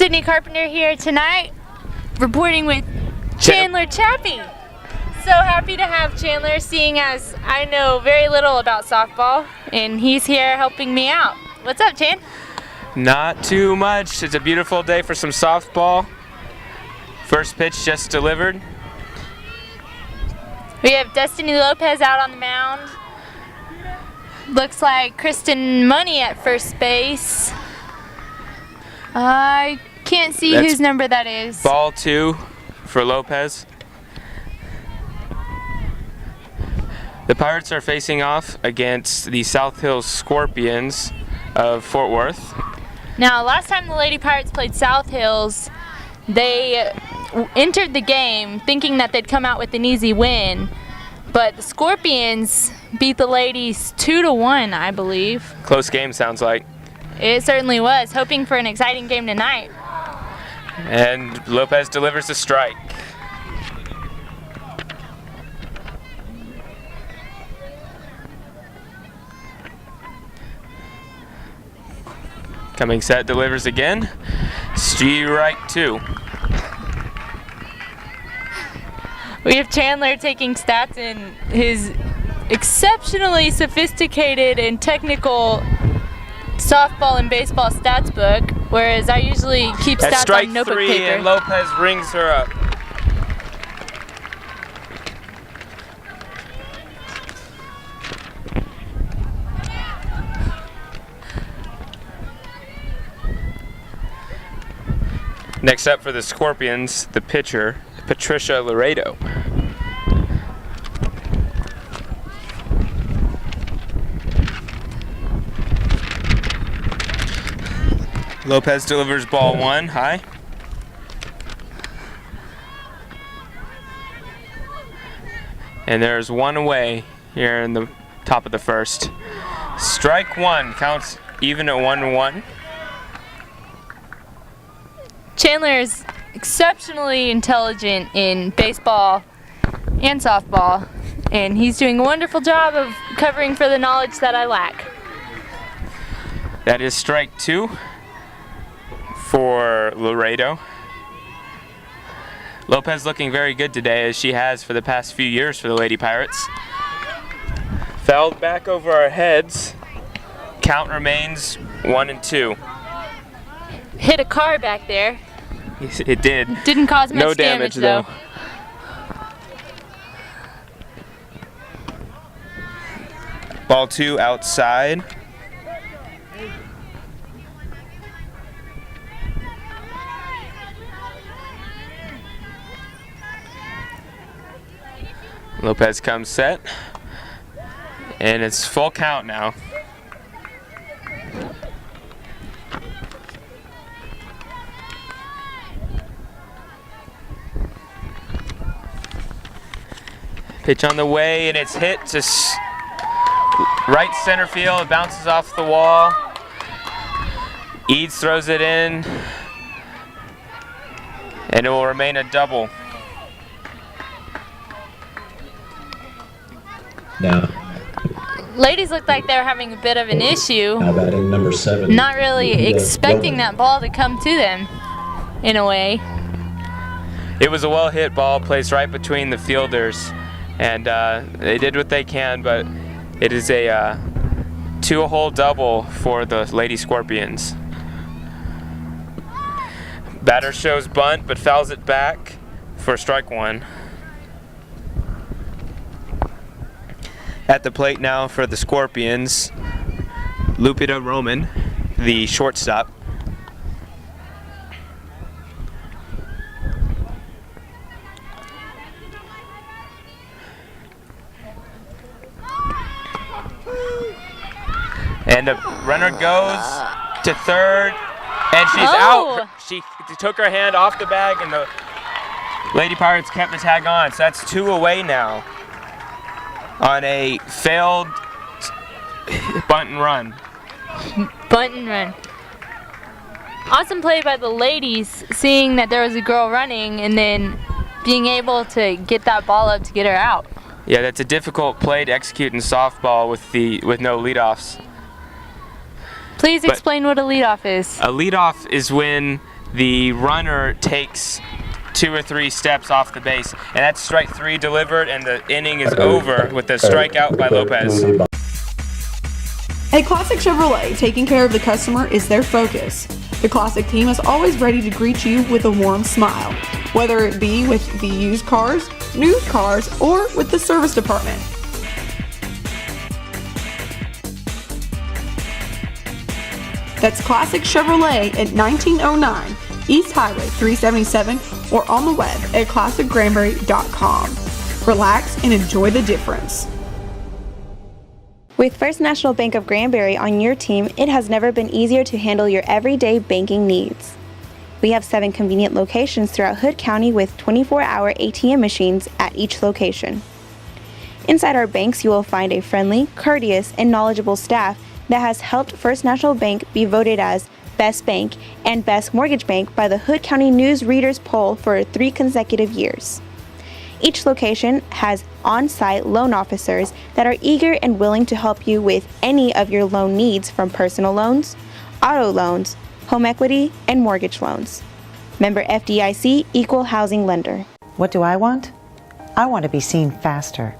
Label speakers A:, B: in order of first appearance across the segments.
A: Sydney Carpenter here tonight, reporting with Chandler Chappie. So happy to have Chandler, seeing as I know very little about softball, and he's here helping me out. What's up, Chan?
B: Not too much. It's a beautiful day for some softball. First pitch just delivered.
A: We have Destiny Lopez out on the mound. Looks like Kristen Money at first base. I can't see whose number that is.
B: Ball 2 for Lopez. The Pirates are facing off against the South Hills Scorpions of Fort Worth.
A: Now, last time the Lady Pirates played South Hills, they entered the game thinking that they'd come out with an easy win, but the Scorpions beat the Ladies 2-1, I believe.
B: Close game, sounds like.
A: It certainly was. Hoping for an exciting game tonight.
B: And Lopez delivers a strike. Coming set, delivers again. Strike 2.
A: We have Chandler taking stats in his exceptionally sophisticated and technical softball and baseball stats book, whereas I usually keep
B: That's
A: stats on notebook
B: strike 3,
A: paper.
B: and Lopez rings her up. Next up for the Scorpions, the pitcher, Patricia Laredo. Lopez delivers ball 1, high. And there's one away here in the top of the first. Strike 1, counts even at 1-1.
A: Chandler is exceptionally intelligent in baseball and softball, and he's doing a wonderful job of covering for the knowledge that I lack.
B: That is strike 2 for Laredo. Lopez looking very good today, as she has for the past few years for the Lady Pirates. Fouled back over our heads. Count remains 1-2.
A: Hit a car back there.
B: Yes, it did.
A: Didn't cause much
B: No damage
A: though.
B: Ball 2 outside. Lopez comes set, and it's full count now. Pitch on the way, and it's hit to right center field. It bounces off the wall. Eads throws it in, and it will remain a double.
C: Now,
A: Ladies looked like they were having a bit of an issue.
C: now batting number 7.
A: Not really expecting that ball to come to them, in a way.
B: It was a well-hit ball placed right between the fielders, and they did what they can, but it is a 2-hole double for the Lady Scorpions. Batter shows bunt, but fouls it back for strike 1. At the plate now for the Scorpions, Lupita Roman, the shortstop. And the runner goes to third, and she's out. She took her hand off the bag, and the Lady Pirates kept the tag on. So that's 2 away now on a failed bunt and run.
A: Bunt and run. Awesome play by the Ladies, seeing that there was a girl running and then being able to get that ball up to get her out.
B: Yeah, that's a difficult play to execute in softball with no leadoffs.
A: Please explain what a leadoff is.
B: A leadoff is when the runner takes 2 or 3 steps off the base. And that's strike 3 delivered, and the inning is over with the strikeout by Lopez.
C: At Classic Chevrolet, taking care of the customer is their focus. The Classic team is always ready to greet you with a warm smile, whether it be with the used cars, new cars, or with the service department. That's Classic Chevrolet at 1909 East Highway 377 or on the web at classicgranbury.com. Relax and enjoy the difference.
D: With First National Bank of Granbury on your team, it has never been easier to handle your everyday banking needs. We have 7 convenient locations throughout Hood County with 24-hour ATM machines at each location. Inside our banks, you will find a friendly, courteous, and knowledgeable staff that has helped First National Bank be voted as Best Bank and Best Mortgage Bank by the Hood County News Readers Poll for 3 consecutive years. Each location has on-site loan officers that are eager and willing to help you with any of your loan needs, from personal loans, auto loans, home equity, and mortgage loans. Member FDIC, Equal Housing Lender.
E: What do I want? I want to be seen faster.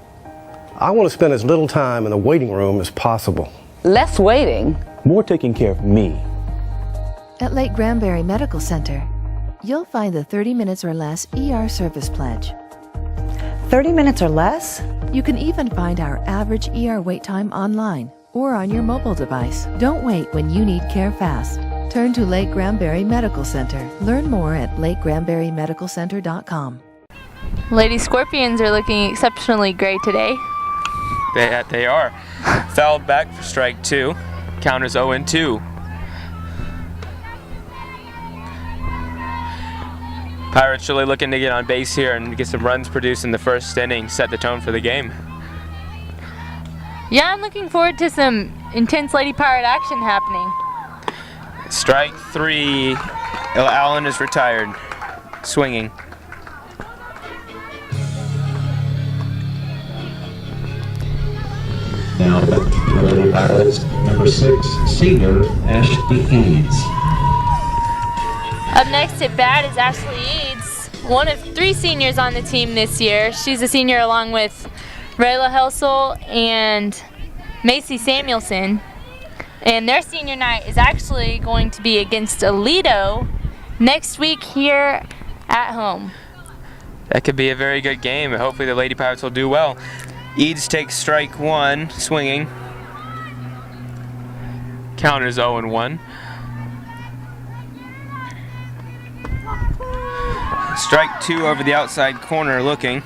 F: I want to spend as little time in the waiting room as possible.
G: Less waiting.
H: More taking care of me.
I: At Lake Granbury Medical Center, you'll find the 30 minutes or less ER service pledge.
E: 30 minutes or less?
I: You can even find our average ER wait time online or on your mobile device. Don't wait when you need care fast. Turn to Lake Granbury Medical Center. Learn more at lakegranburymedicalcenter.com.
A: Lady Scorpions are looking exceptionally great today.
B: They are. Fouled back for strike 2. Counters 0-2. Pirates really looking to get on base here and get some runs produced in the first inning, set the tone for the game.
A: Yeah, I'm looking forward to some intense Lady Pirate action happening.
B: Strike 3. Allen is retired. Swinging.
J: Now, the Lady Pirates, number 6, senior Ashley Eads.
A: Up next at bat is Ashley Eads, one of 3 seniors on the team this year. She's a senior along with Rayla Helsel and Macy Samuelson. And their senior night is actually going to be against Aledo next week here at home.
B: That could be a very good game. Hopefully the Lady Pirates will do well. Eads takes strike 1, swinging. Counters 0-1. Strike 2 over the outside corner, looking.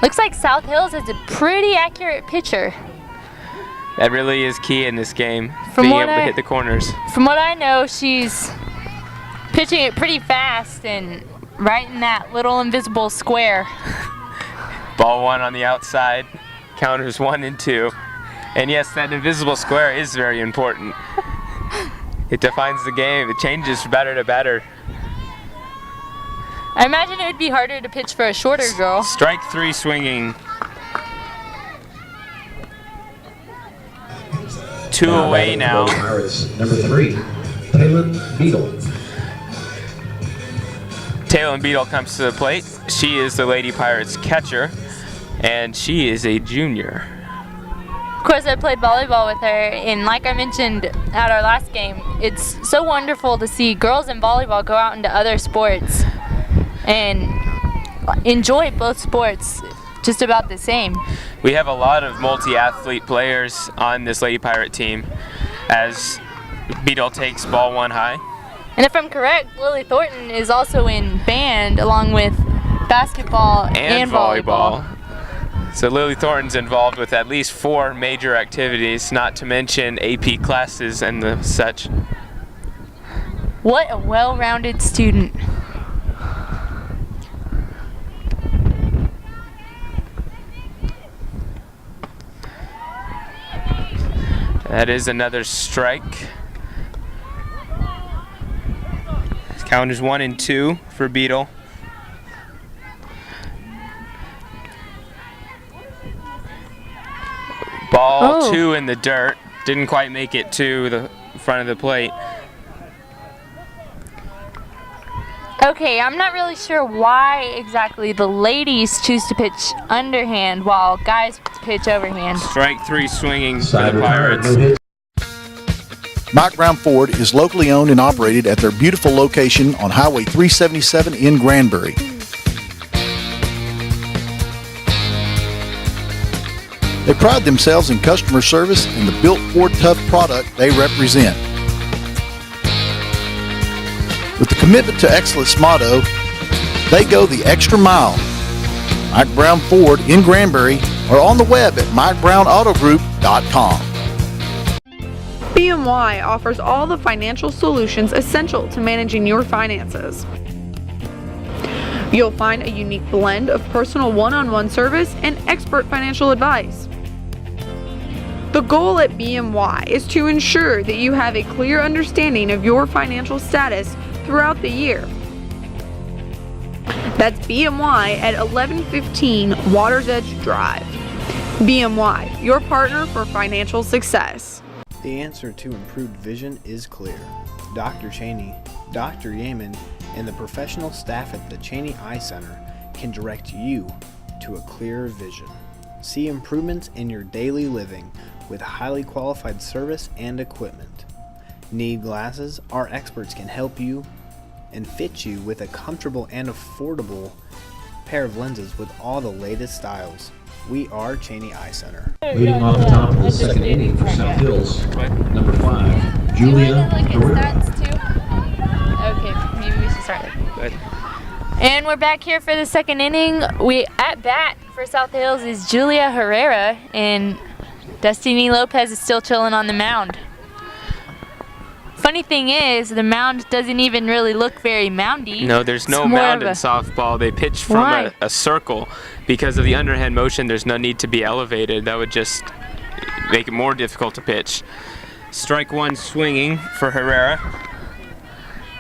A: Looks like South Hills is a pretty accurate pitcher.
B: That really is key in this game, being able to hit the corners.
A: From what I know, she's pitching it pretty fast and right in that little invisible square.
B: Ball 1 on the outside, counters 1 and 2. And yes, that invisible square is very important. It defines the game. It changes batter to batter.
A: I imagine it would be harder to pitch for a shorter girl.
B: Strike 3, swinging. 2 away now.
J: Pirates, number 3, Taylor Beadle.
B: Taylor Beadle comes to the plate. She is the Lady Pirates catcher, and she is a junior.
A: Of course, I played volleyball with her, and like I mentioned at our last game, it's so wonderful to see girls in volleyball go out into other sports and enjoy both sports just about the same.
B: We have a lot of multi-athlete players on this Lady Pirate team, as Beadle takes ball 1 high.
A: And if I'm correct, Lily Thornton is also in band along with basketball and volleyball.
B: So Lily Thornton's involved with at least 4 major activities, not to mention AP classes and the such.
A: What a well-rounded student.
B: That is another strike. Count is 1 and 2 for Beadle. Ball 2 in the dirt. Didn't quite make it to the front of the plate.
A: Okay, I'm not really sure why exactly the ladies choose to pitch underhand while guys pitch overhand.
B: Strike 3 swinging for the Pirates.
G: Mike Brown Ford is locally owned and operated at their beautiful location on Highway 377 in Granbury. They pride themselves in customer service and the built Ford Tough product they represent. With the commitment to excellence motto, they go the extra mile. Mike Brown Ford in Granbury or on the web at MikeBrownAutoGroup.com.
C: BMY offers all the financial solutions essential to managing your finances. You'll find a unique blend of personal one-on-one service and expert financial advice. The goal at BMY is to ensure that you have a clear understanding of your financial status throughout the year. That's BMY at 1115 Waters Edge Drive. BMY, your partner for financial success.
H: The answer to improved vision is clear. Dr. Cheney, Dr. Yeaman, and the professional staff at the Cheney Eye Center can direct you to a clearer vision. See improvements in your daily living with highly qualified service and equipment. Need glasses? Our experts can help you and fit you with a comfortable and affordable pair of lenses with all the latest styles. We are Cheney Eye Center.
J: Leading off the top of the second inning for South Hills, number 5, Julia Herrera.
A: Okay, maybe we should start. Good. And we're back here for the second inning. We at bat for South Hills is Julia Herrera, and Destiny Lopez is still chilling on the mound. Funny thing is, the mound doesn't even really look very moundy.
B: No, there's no mound in softball. They pitch from a circle. Because of the underhand motion, there's no need to be elevated. That would just make it more difficult to pitch. Strike 1 swinging for Herrera.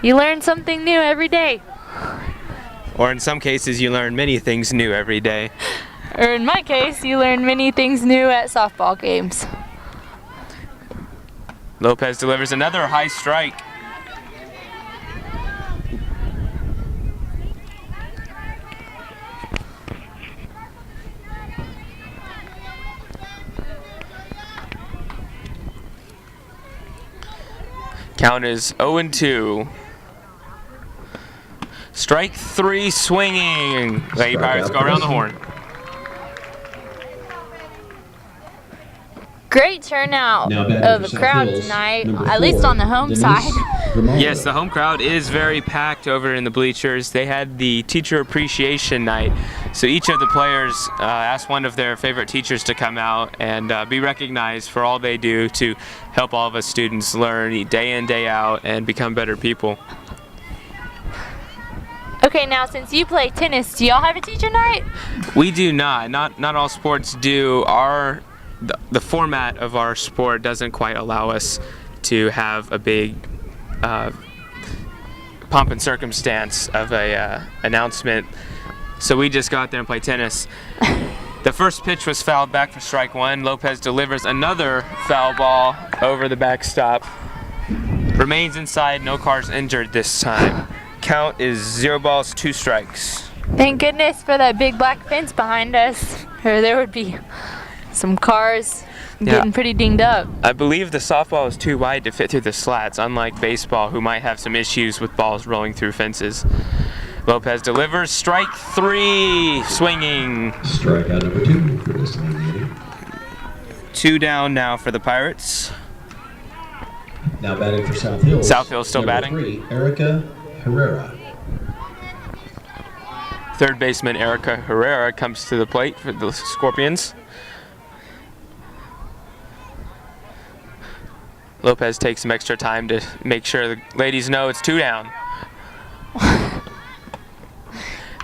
A: You learn something new every day.
B: Or in some cases, you learn many things new every day.
A: Or in my case, you learn many things new at softball games.
B: Lopez delivers another high strike. Count is 0-2. Strike 3 swinging. Lady Pirates go around the horn.
A: Great turnout of the crowd tonight, at least on the home side.
B: Yes, the home crowd is very packed over in the bleachers. They had the teacher appreciation night, so each of the players asked one of their favorite teachers to come out and be recognized for all they do to help all of us students learn day in, day out, and become better people.
A: Okay, now since you play tennis, do y'all have a teacher night?
B: We do not. Not all sports do. The format of our sport doesn't quite allow us to have a big pomp and circumstance of a announcement, so we just go out there and play tennis. The first pitch was fouled back for strike 1. Lopez delivers another foul ball over the backstop. Remains inside, no cars injured this time. Count is 0 balls, 2 strikes.
A: Thank goodness for that big black fence behind us, or there would be some cars getting pretty dinged up.
B: I believe the softball is too wide to fit through the slats, unlike baseball, who might have some issues with balls rolling through fences. Lopez delivers strike 3, swinging.
J: Strikeout number 2 for this inning.
B: 2 down now for the Pirates.
J: Now batting for South Hills.
B: South Hills still batting.
J: 3, Erica Herrera.
B: Third baseman Erica Herrera comes to the plate for the Scorpions. Lopez takes some extra time to make sure the ladies know it's 2 down.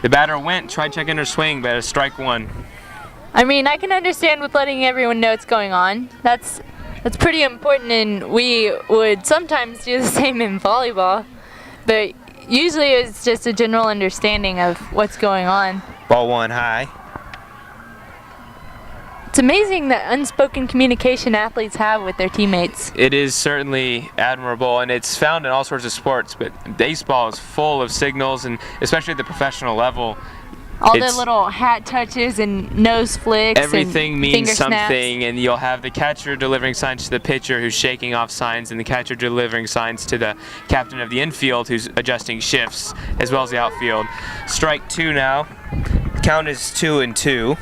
B: The batter tried checking her swing, but it's strike 1.
A: I mean, I can understand with letting everyone know what's going on. That's pretty important, and we would sometimes do the same in volleyball. But usually it's just a general understanding of what's going on.
B: Ball 1 high.
A: It's amazing the unspoken communication athletes have with their teammates.
B: It is certainly admirable, and it's found in all sorts of sports, but baseball is full of signals, and especially at the professional level.
A: All the little hat touches and nose flicks.
B: Everything
A: and
B: means
A: finger
B: something,
A: snaps.
B: and you'll have the catcher delivering signs to the pitcher who's shaking off signs, and the catcher delivering signs to the captain of the infield who's adjusting shifts, as well as the outfield. Strike two now. Count is 2-2.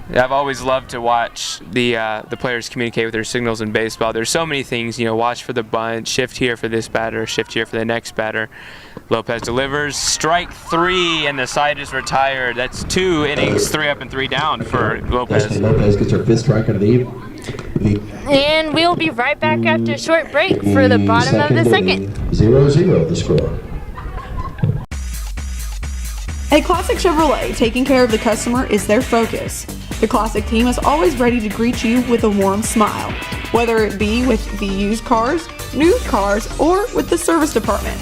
B: I've always loved to watch the players communicate with their signals in baseball. There's so many things, watch for the bunt, shift here for this batter, shift here for the next batter. Lopez delivers, strike three, and the side is retired. That's 2 innings, 3 up and 3 down for Lopez.
J: Destiny Lopez gets her 5th strike of the evening.
A: And we'll be right back after a short break for the bottom of the second.
J: 0-0 the score.
C: At Classic Chevrolet, taking care of the customer is their focus. The Classic team is always ready to greet you with a warm smile, whether it be with the used cars, new cars, or with the service department.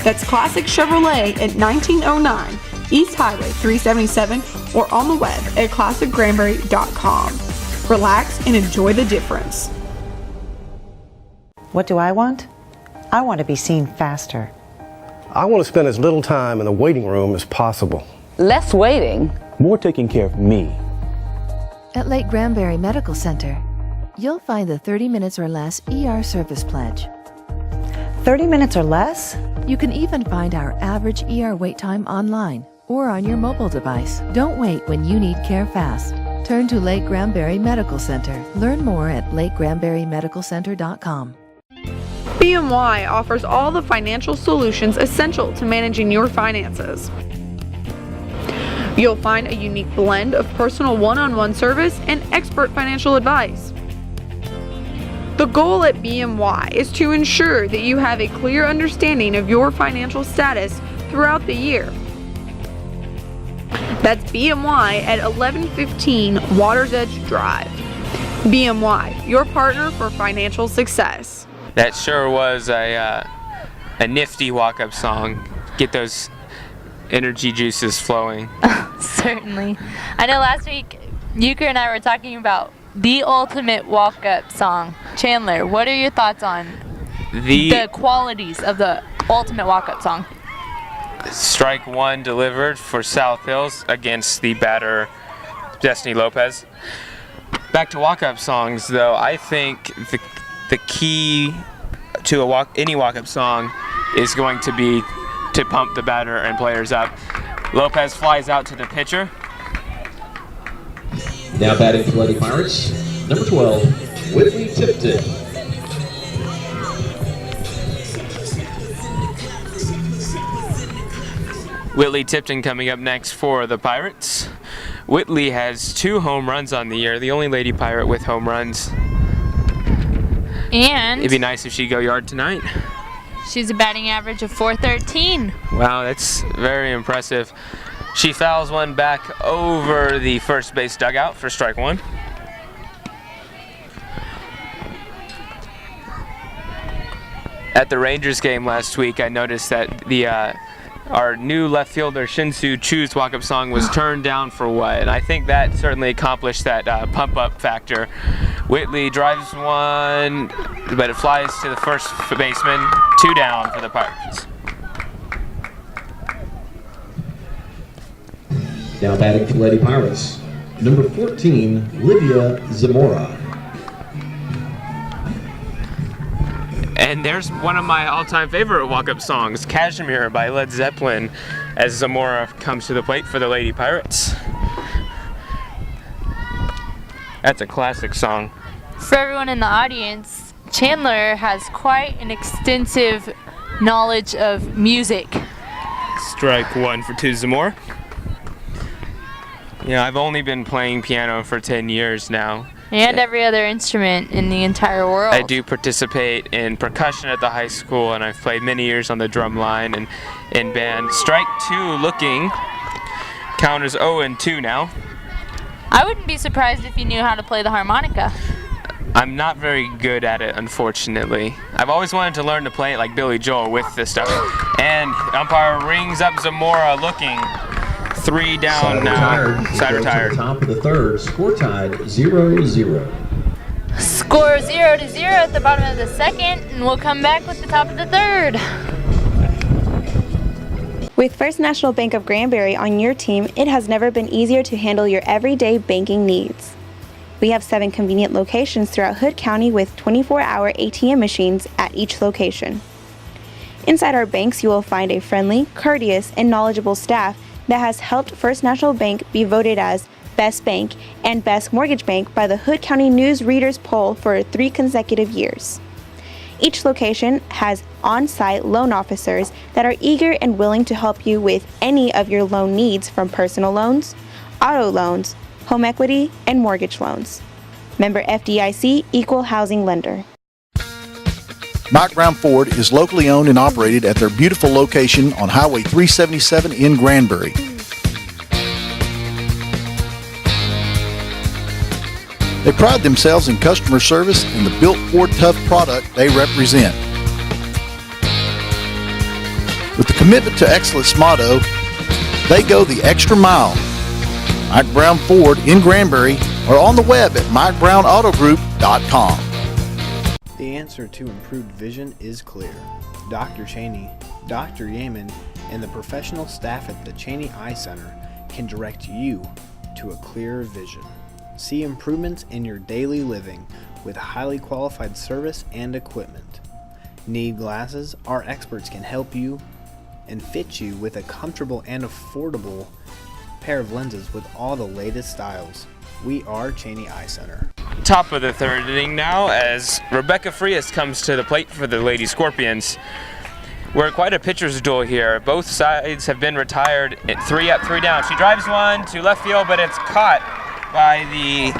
C: That's Classic Chevrolet at 1909 East Highway 377 or on the web at classicgranbury.com. Relax and enjoy the difference.
E: What do I want? I want to be seen faster.
F: I want to spend as little time in the waiting room as possible.
K: Less waiting.
L: More taking care of me.
I: At Lake Granbury Medical Center, you'll find the 30 minutes or less ER service pledge.
E: 30 minutes or less?
I: You can even find our average ER wait time online or on your mobile device. Don't wait when you need care fast. Turn to Lake Granbury Medical Center. Learn more at lakegranburymedicalcenter.com.
C: BMY offers all the financial solutions essential to managing your finances. You'll find a unique blend of personal one-on-one service and expert financial advice. The goal at BMY is to ensure that you have a clear understanding of your financial status throughout the year. That's BMY at 1115 Waters Edge Drive. BMY, your partner for financial success.
B: That sure was a nifty walk-up song. Get those energy juices flowing.
A: Certainly. I know last week Youker and I were talking about the ultimate walk-up song. Chandler, what are your thoughts on the qualities of the ultimate walk-up song?
B: Strike one delivered for South Hills against the batter Destiny Lopez. Back to walk-up songs, though, I think the key to any walk-up song is going to be to pump the batter and players up. Lopez flies out to the pitcher.
J: Now batting for Lady Pirates, number 12, Whitley Tipton.
B: Whitley Tipton coming up next for the Pirates. Whitley has 2 home runs on the year, the only Lady Pirate with home runs.
A: And
B: it'd be nice if she'd go yard tonight.
A: She's a batting average of .413.
B: Wow, that's very impressive. She fouls one back over the first base dugout for strike one. At the Rangers game last week, I noticed that our new left fielder Shinsu Chu's walk-up song was turned down for what? And I think that certainly accomplished that pump-up factor. Whitley drives one, but it flies to the first baseman. 2 down for the Pirates.
J: Now batting for Lady Pirates, number 14, Lydia Zamora.
B: And there's one of my all-time favorite walk-up songs, Kashmir by Led Zeppelin, as Zamora comes to the plate for the Lady Pirates. That's a classic song.
A: For everyone in the audience, Chandler has quite an extensive knowledge of music.
B: Strike one for 2 Zamora. Yeah, I've only been playing piano for 10 years now.
A: And every other instrument in the entire world.
B: I do participate in percussion at the high school, and I've played many years on the drum line and in band. Strike 2 looking. Count is 0-2 now.
A: I wouldn't be surprised if you knew how to play the harmonica.
B: I'm not very good at it, unfortunately. I've always wanted to learn to play it like Billy Joel with this stuff. And umpire rings up Zamora looking. 3 down now. Side retired.
J: Top of the third, score tied 0-0.
A: Score 0-0 at the bottom of the second, and we'll come back with the top of the third.
D: With First National Bank of Granbury on your team, it has never been easier to handle your everyday banking needs. We have 7 convenient locations throughout Hood County with 24-hour ATM machines at each location. Inside our banks, you will find a friendly, courteous, and knowledgeable staff that has helped First National Bank be voted as Best Bank and Best Mortgage Bank by the Hood County News Readers Poll for 3 consecutive years. Each location has on-site loan officers that are eager and willing to help you with any of your loan needs, from personal loans, auto loans, home equity, and mortgage loans. Member FDIC, Equal Housing Lender.
G: Mike Brown Ford is locally owned and operated at their beautiful location on Highway 377 in Granbury. They pride themselves in customer service and the built Ford Tough product they represent. With the commitment to excellence motto, they go the extra mile. Mike Brown Ford in Granbury or on the web at MikeBrownAutoGroup.com.
H: The answer to improved vision is clear. Dr. Cheney, Dr. Yeaman, and the professional staff at the Cheney Eye Center can direct you to a clearer vision. See improvements in your daily living with highly qualified service and equipment. Need glasses? Our experts can help you and fit you with a comfortable and affordable pair of lenses with all the latest styles. We are Cheney Eye Center.
B: Top of the third inning now as Rebecca Frias comes to the plate for the Lady Scorpions. We're at quite a pitcher's duel here. Both sides have been retired at 3 up, 3 down. She drives one to left field, but it's caught by the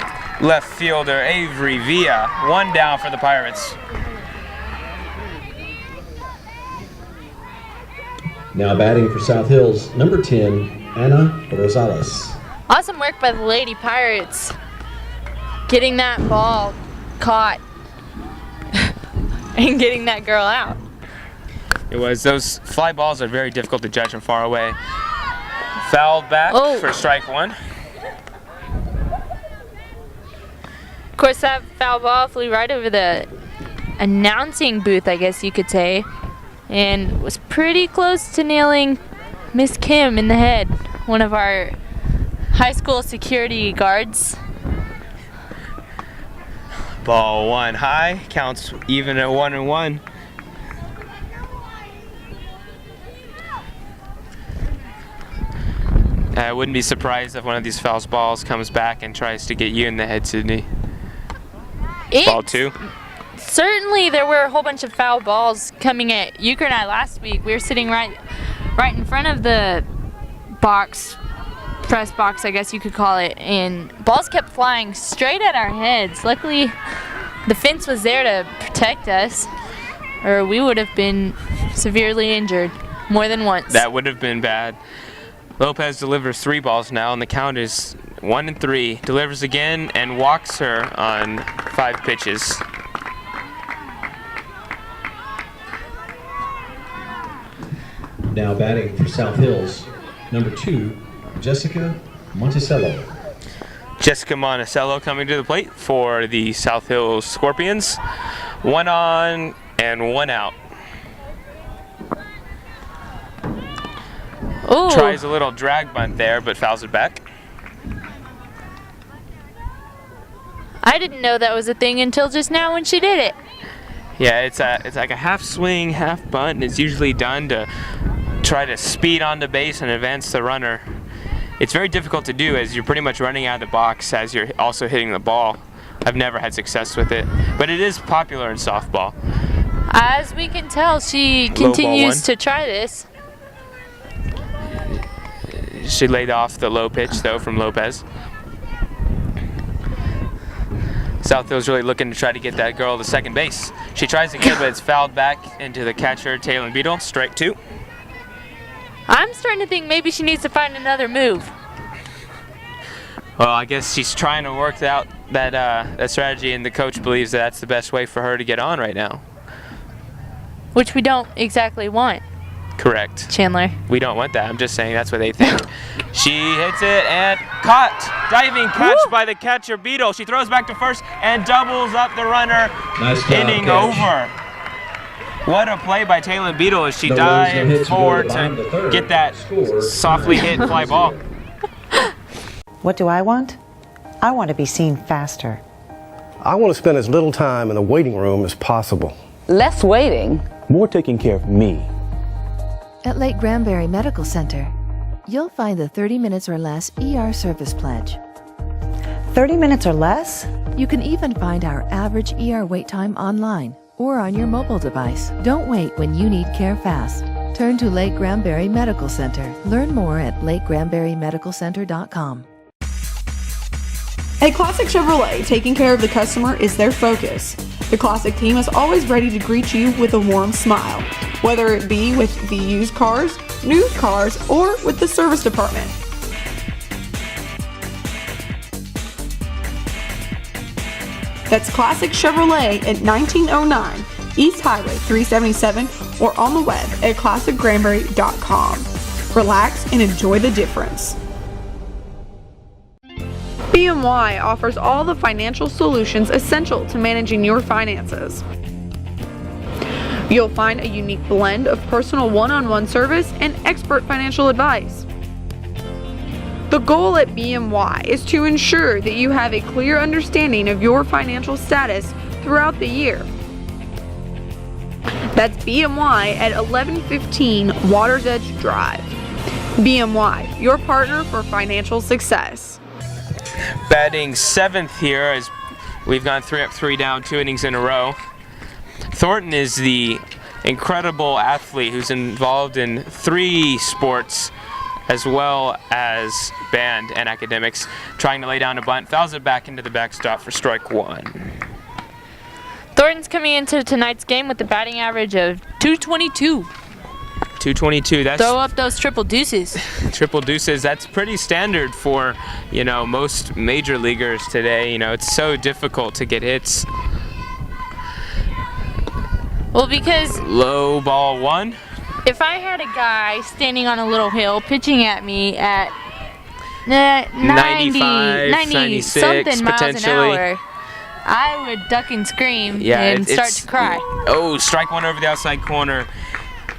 B: left fielder, Avery Villa. 1 down for the Pirates.
J: Now batting for South Hills, number 10, Anna Rosales.
A: Awesome work by the Lady Pirates, getting that ball caught and getting that girl out.
B: It was. Those fly balls are very difficult to judge from far away. Fouled back for strike 1.
A: Of course, that foul ball flew right over the announcing booth, I guess you could say, and was pretty close to nailing Miss Kim in the head, one of our high school security guards.
B: Ball 1 high, counts even at 1-1. I wouldn't be surprised if one of these foul balls comes back and tries to get you in the head, Sydney. Ball 2.
A: Certainly there were a whole bunch of foul balls coming at Youker and I last week. We were sitting right in front of the box, press box I guess you could call it, and balls kept flying straight at our heads. Luckily the fence was there to protect us, or we would have been severely injured more than once.
B: That would have been bad. Lopez delivers 3 balls now, and the count is 1-3. Delivers again and walks her on 5 pitches.
J: Now batting for South Hills, number 2, Jessica Monticello.
B: Jessica Monticello coming to the plate for the South Hills Scorpions. 1 on and 1 out.
A: Ooh.
B: Tries a little drag bunt there, but fouls it back.
A: I didn't know that was a thing until just now when she did it.
B: Yeah, it's like a half swing, half bunt, and it's usually done to try to speed onto base and advance the runner. It's very difficult to do as you're pretty much running out of the box as you're also hitting the ball. I've never had success with it, but it is popular in softball.
A: As we can tell, she continues to try this.
B: She laid off the low pitch, though, from Lopez. South Hill's really looking to try to get that girl to second base. She tries again, but it's fouled back into the catcher, Taylor Beadle. Strike 2.
A: I'm starting to think maybe she needs to find another move.
B: Well, I guess she's trying to work out that strategy, and the coach believes that that's the best way for her to get on right now.
A: Which we don't exactly want.
B: Correct.
A: Chandler.
B: We don't want that. I'm just saying that's what they think. She hits it and caught. Diving catch by the catcher, Beetle. She throws back to first and doubles up the runner.
J: Nice job,
B: inning
J: catch.
B: over. What a play by Taylor Beetle as she dived forward to get that softly hit fly ball.
E: What do I want? I want to be seen faster.
F: I want to spend as little time in the waiting room as possible.
K: Less waiting.
L: More taking care of me.
I: At Lake Granbury Medical Center, you'll find the 30 minutes or less ER service pledge.
E: 30 minutes or less?
I: You can even find our average ER wait time online or on your mobile device. Don't wait when you need care fast. Turn to Lake Granbury Medical Center. Learn more at lakegranburymedicalcenter.com.
C: At Classic Chevrolet, taking care of the customer is their focus. The Classic team is always ready to greet you with a warm smile, whether it be with the used cars, new cars, or with the service department. That's Classic Chevrolet at 1909 East Highway 377 or on the web at classicgranbury.com. Relax and enjoy the difference. BMY offers all the financial solutions essential to managing your finances. You'll find a unique blend of personal one-on-one service and expert financial advice. The goal at BMY is to ensure that you have a clear understanding of your financial status throughout the year. That's BMY at 1115 Waters Edge Drive. BMY, your partner for financial success.
B: Batting seventh here as we've gone 3 up, 3 down, 2 innings in a row. Thornton is the incredible athlete who's involved in 3 sports as well as band and academics, trying to lay down a bunt, fouls it back into the backstop for strike 1.
A: Thornton's coming into tonight's game with a batting average of 222.
B: 222, that's
A: Throw up those triple deuces.
B: triple deuces. That's pretty standard for, most major leaguers today. It's so difficult to get hits.
A: Well, because
B: Low ball 1.
A: if I had a guy standing on a little hill pitching at me at
B: 95,
A: 90
B: 96
A: something miles an
B: potentially.
A: hour, I would duck and scream and
B: it's-
A: start to cry.
B: Oh, strike 1 over the outside corner.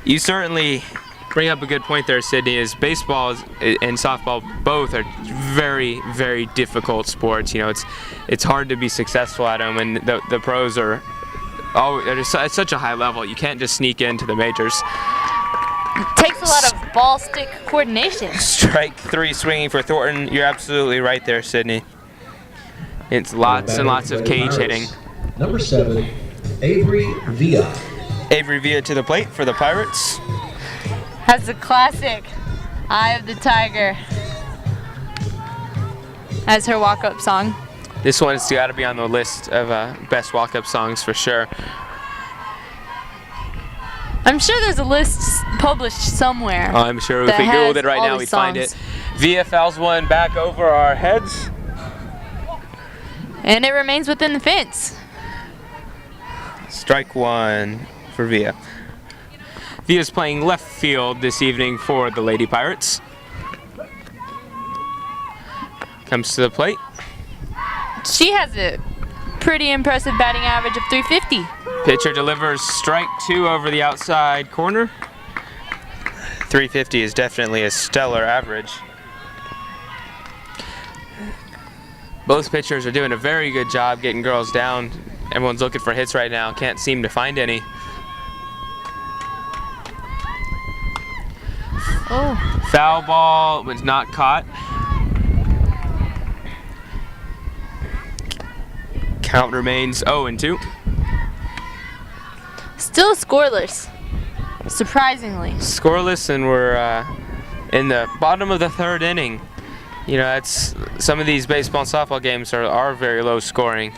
B: You certainly bring up a good point there, Sydney, is baseball and softball both are very, very difficult sports. It's hard to be successful at them, and the pros are at such a high level. You can't just sneak into the majors.
A: It takes a lot of ball stick coordination.
B: Strike 3 swinging for Thornton. You're absolutely right there, Sydney. It's lots and lots of cage hitting.
J: Number 7, Avery Villa.
B: Avery Villa to the plate for the Pirates.
A: Has the classic Eye of the Tiger as her walk-up song.
B: This one's got to be on the list of best walk-up songs for sure.
A: I'm sure there's a list published somewhere.
B: I'm sure if
A: that
B: we Googled
A: has
B: it right
A: all
B: now,
A: these
B: we'd find it.
A: songs.
B: Villa fouls one back over our heads.
A: And it remains within the fence.
B: Strike 1 for Villa. Villa's playing left field this evening for the Lady Pirates. Comes to the plate.
A: She has a pretty impressive batting average of 350.
B: Pitcher delivers strike 2 over the outside corner. 350 is definitely a stellar average. Both pitchers are doing a very good job getting girls down. Everyone's looking for hits right now. Can't seem to find any.
A: Oh.
B: Foul ball was not caught. Count remains 0-2.
A: Still scoreless, surprisingly.
B: Scoreless, and we're in the bottom of the 3rd inning. That's some of these baseball and softball games are very low scoring.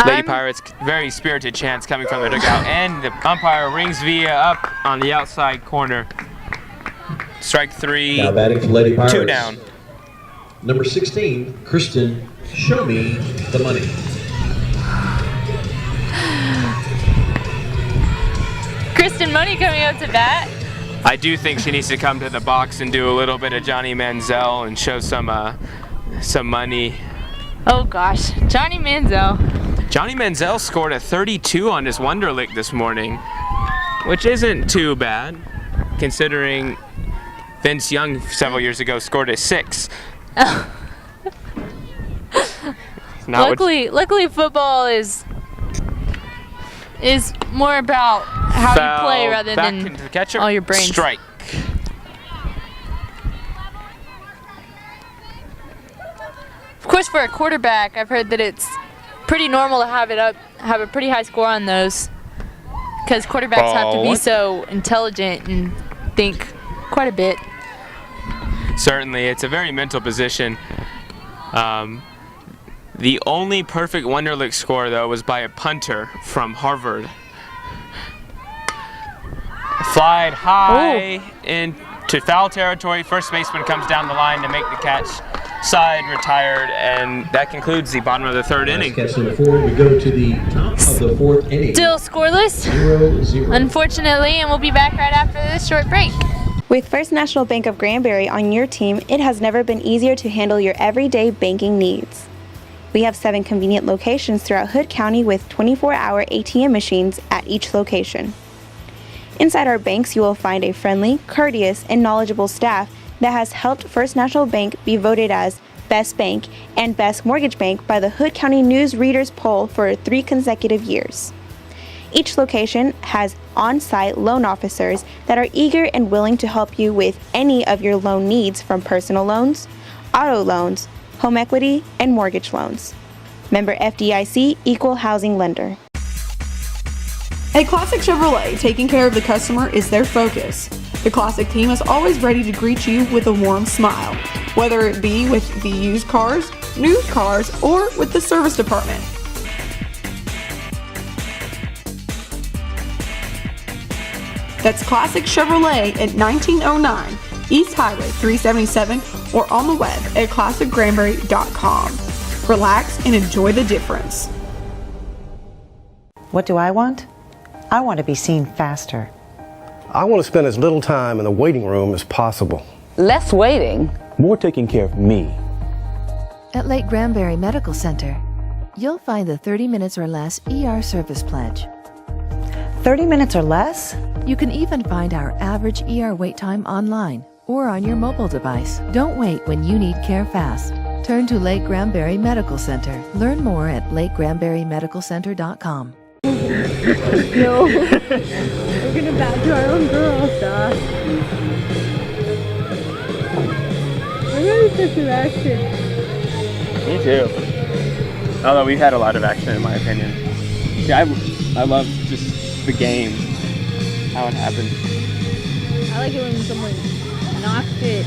B: Lady Pirates, very spirited chants coming from the dugout, and the umpire rings Villa up on the outside corner. Strike 3,
J: Now batting for Lady Pirates.
B: 2 down.
J: Number 16, Kristen, show me the money.
A: Kristen Money coming up to bat.
B: I do think she needs to come to the box and do a little bit of Johnny Manziel and show some money.
A: Oh gosh, Johnny Manziel.
B: Johnny Manziel scored a 32 on his Wonderlic this morning, which isn't too bad, considering Vince Young several years ago scored a 6.
A: Luckily, football is more about how you play rather than all your brains.
B: Strike.
A: Of course, for a quarterback, I've heard that it's pretty normal to have a pretty high score on those, because quarterbacks have to be so intelligent and think quite a bit.
B: Certainly, it's a very mental position. The only perfect Wonderlic score, though, was by a punter from Harvard. Flied high into foul territory. First baseman comes down the line to make the catch. Side retired, and that concludes the bottom of the third inning.
J: Catch number 4. We go to the top of the 4th inning.
A: Still scoreless,
J: 0-0.
A: unfortunately, and we'll be back right after this short break.
D: With First National Bank of Granbury on your team, it has never been easier to handle your everyday banking needs. We have 7 convenient locations throughout Hood County with 24-hour ATM machines at each location. Inside our banks, you will find a friendly, courteous, and knowledgeable staff that has helped First National Bank be voted as Best Bank and Best Mortgage Bank by the Hood County News Readers Poll for 3 consecutive years. Each location has on-site loan officers that are eager and willing to help you with any of your loan needs, from personal loans, auto loans, home equity, and mortgage loans. Member FDIC, Equal Housing Lender.
C: At Classic Chevrolet, taking care of the customer is their focus. The Classic team is always ready to greet you with a warm smile, whether it be with the used cars, new cars, or with the service department. That's Classic Chevrolet at 1909 East Highway 377, or on the web at classicgranbury.com. Relax and enjoy the difference.
E: What do I want? I want to be seen faster.
F: I want to spend as little time in the waiting room as possible.
K: Less waiting.
L: More taking care of me.
I: At Lake Granbury Medical Center, you'll find the 30 minutes or less ER service pledge.
E: 30 minutes or less?
I: You can even find our average ER wait time online or on your mobile device. Don't wait when you need care fast. Turn to Lake Granbury Medical Center. Learn more at lakegranburymedicalcenter.com.
M: No, we're gonna back to our own girl stuff. I'm ready for some action.
B: Me too. Although we've had a lot of action, in my opinion. Yeah, I love just the game, how it happened.
M: I like it when someone knocks it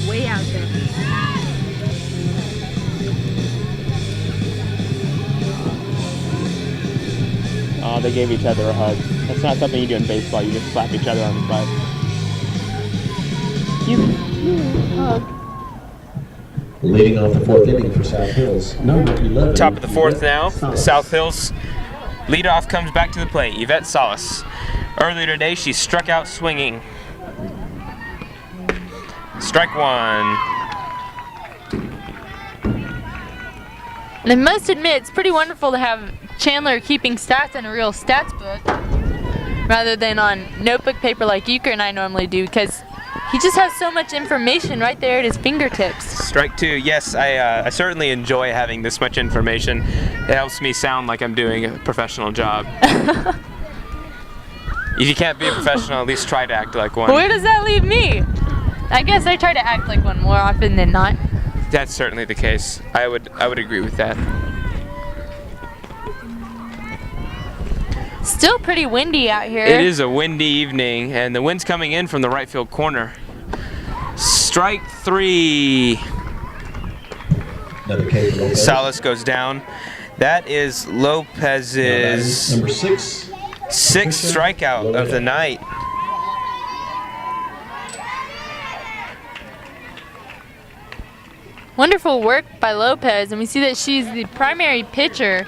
M: way out there.
B: Oh, they gave each other a hug. That's not something you do in baseball. You just slap each other on the butt.
J: Leading off the 4th inning for South Hills, number 11.
B: Top of the 4th now. South Hills leadoff comes back to the plate. Yvette Salas. Earlier today, she struck out swinging. Strike 1.
A: And I must admit, it's pretty wonderful to have Chandler keeping stats in a real stats book rather than on notebook paper like Youker and I normally do, because he just has so much information right there at his fingertips.
B: Strike 2. Yes, I certainly enjoy having this much information. It helps me sound like I'm doing a professional job. If you can't be a professional, at least try to act like one.
A: Where does that leave me? I guess I try to act like one more often than not.
B: That's certainly the case. I would agree with that.
A: Still pretty windy out here.
B: It is a windy evening, and the wind's coming in from the right field corner. Strike 3. Salas goes down. That is Lopez's
J: number 6.
B: 6th strikeout of the night.
A: Wonderful work by Lopez, and we see that she's the primary pitcher,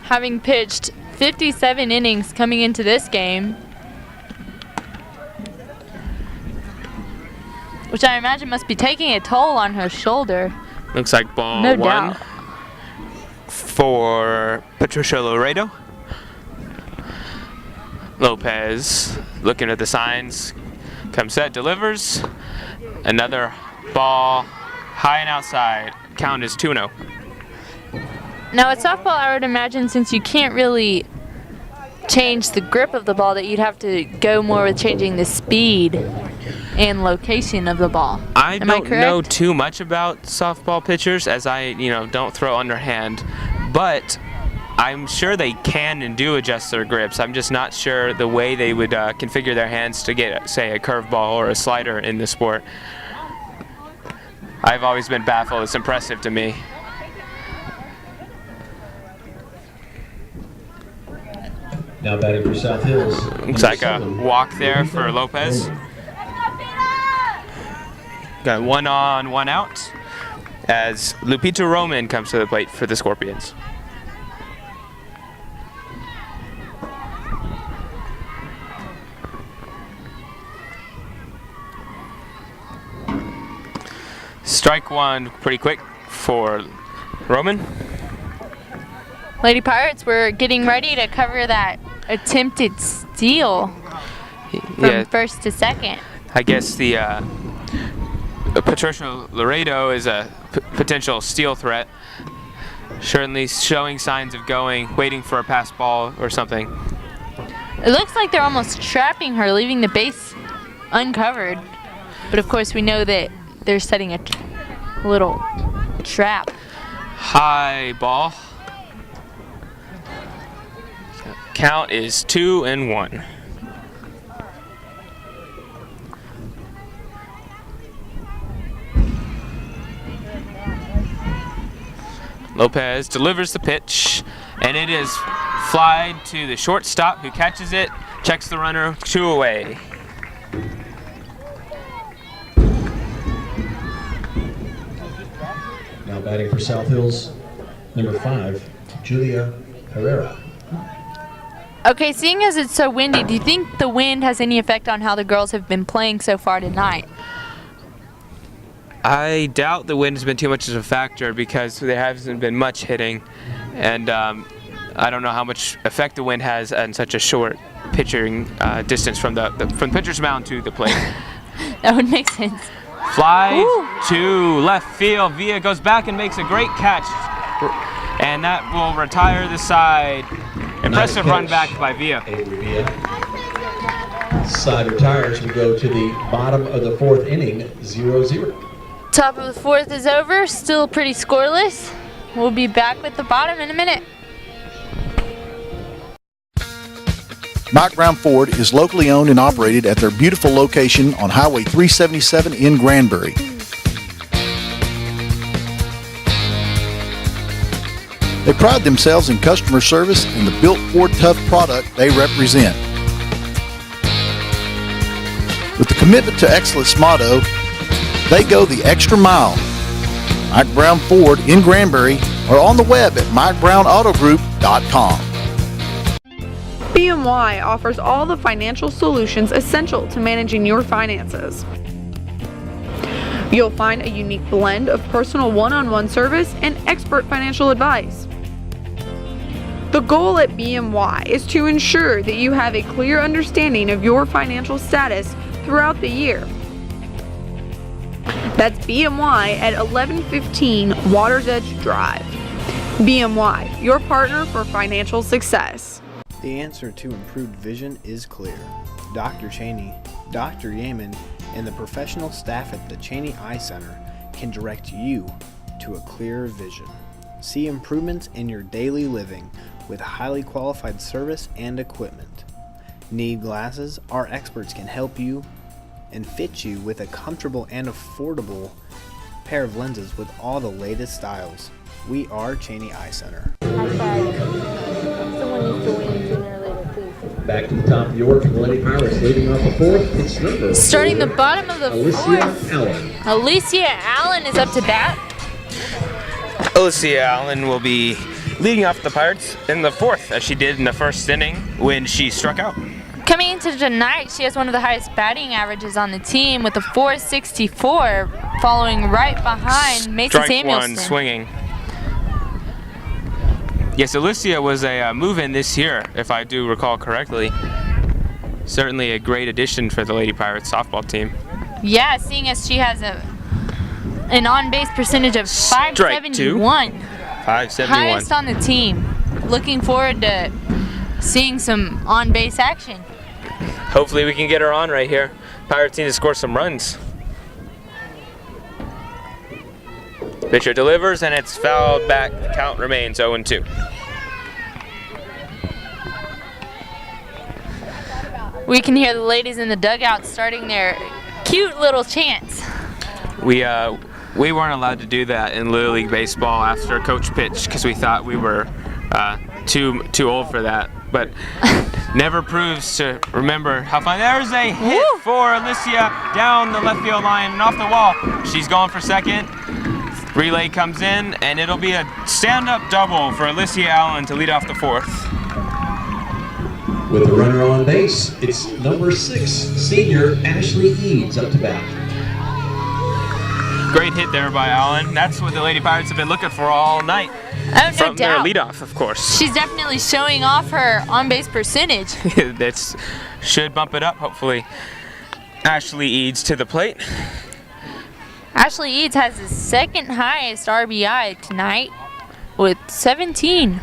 A: having pitched 57 innings coming into this game, which I imagine must be taking a toll on her shoulder.
B: Looks like ball
A: No
B: one
A: doubt.
B: for Patricia Laredo. Lopez looking at the signs, comes set, delivers. Another ball high and outside. Count is 2-0.
A: Now at softball, I would imagine since you can't really change the grip of the ball, that you'd have to go more with changing the speed and location of the ball.
B: I
A: Am
B: don't
A: correct?
B: know too much about softball pitchers, as I, don't throw underhand, but I'm sure they can and do adjust their grips. I'm just not sure the way they would configure their hands to get, say, a curveball or a slider in the sport. I've always been baffled. It's impressive to me.
J: Now batting for South Hills.
B: Looks like a walk there for Lopez. Got 1 on, 1 out, as Lupita Roman comes to the plate for the Scorpions. Strike one pretty quick for Roman.
A: Lady Pirates were getting ready to cover that attempted steal from first to second.
B: I guess the Patricia Laredo is a potential steal threat. Certainly showing signs of waiting for a pass ball or something.
A: It looks like they're almost trapping her, leaving the base uncovered. But of course we know that they're setting a little trap.
B: High ball. Count is 2-1. Lopez delivers the pitch, and it is flied to the shortstop, who catches it, checks the runner, 2 away.
J: Now batting for South Hills, number 5, Julia Herrera.
A: Okay, seeing as it's so windy, do you think the wind has any effect on how the girls have been playing so far tonight?
B: I doubt the wind has been too much of a factor because there hasn't been much hitting, and I don't know how much effect the wind has on such a short pitching distance from the pitcher's mound to the plate.
A: That would make sense.
B: Flies to left field. Villa goes back and makes a great catch, and that will retire the side. Impressive run back by Villa.
J: Side retires. We go to the bottom of the 4th inning, 0-0.
A: Top of the 4th is over, still pretty scoreless. We'll be back with the bottom in a minute.
G: Mike Brown Ford is locally owned and operated at their beautiful location on Highway 377 in Granbury. They pride themselves in customer service and the built Ford Tough product they represent. With the commitment to excellence motto, they go the extra mile. Mike Brown Ford in Granbury or on the web at MikeBrownAutoGroup.com.
C: BMY offers all the financial solutions essential to managing your finances. You'll find a unique blend of personal one-on-one service and expert financial advice. The goal at BMY is to ensure that you have a clear understanding of your financial status throughout the year. That's BMY at 1115 Waters Edge Drive. BMY, your partner for financial success.
H: The answer to improved vision is clear. Dr. Cheney, Dr. Yeaman, and the professional staff at the Cheney Eye Center can direct you to a clearer vision. See improvements in your daily living with highly qualified service and equipment. Need glasses? Our experts can help you and fit you with a comfortable and affordable pair of lenses with all the latest styles. We are Cheney Eye Center.
M: Someone needs to win sooner or later, please.
J: Back to the top of the order for the Lady Pirates, leading off the 4th. It's number
A: Starting
J: 4,
A: the bottom of the
J: Alicia
A: 4th.
J: Allen.
A: Alicia Allen is up to bat.
B: Alicia Allen will be leading off the Pirates in the 4th, as she did in the 1st inning when she struck out.
A: Coming into tonight, she has one of the highest batting averages on the team with a .464, following right behind Mason Samuelson.
B: Strike 1 swinging. Yes, Alicia was a move-in this year, if I do recall correctly. Certainly a great addition for the Lady Pirates softball team.
A: Yeah, seeing as she has an on-base percentage of 571.
B: 571.
A: Highest on the team. Looking forward to seeing some on-base action.
B: Hopefully we can get her on right here. Pirates need to score some runs. Pitcher delivers and it's fouled back. The count remains 0-2.
A: We can hear the ladies in the dugout starting their cute little chants.
B: We weren't allowed to do that in Little League Baseball after Coach pitched because we thought we were too old for that. But never proves to remember how fun. There's a hit for Alicia down the left field line and off the wall. She's going for second. Relay comes in and it'll be a stand-up double for Alicia Allen to lead off the 4th.
J: With the runner on base, it's number 6, senior Ashley Eads up to bat.
B: Great hit there by Allen. That's what the Lady Pirates have been looking for all night.
A: Oh, no
B: From
A: doubt.
B: their leadoff, of course.
A: She's definitely showing off her on-base percentage.
B: That should bump it up, hopefully. Ashley Eads to the plate.
A: Ashley Eads has the 2nd highest RBI tonight with 17.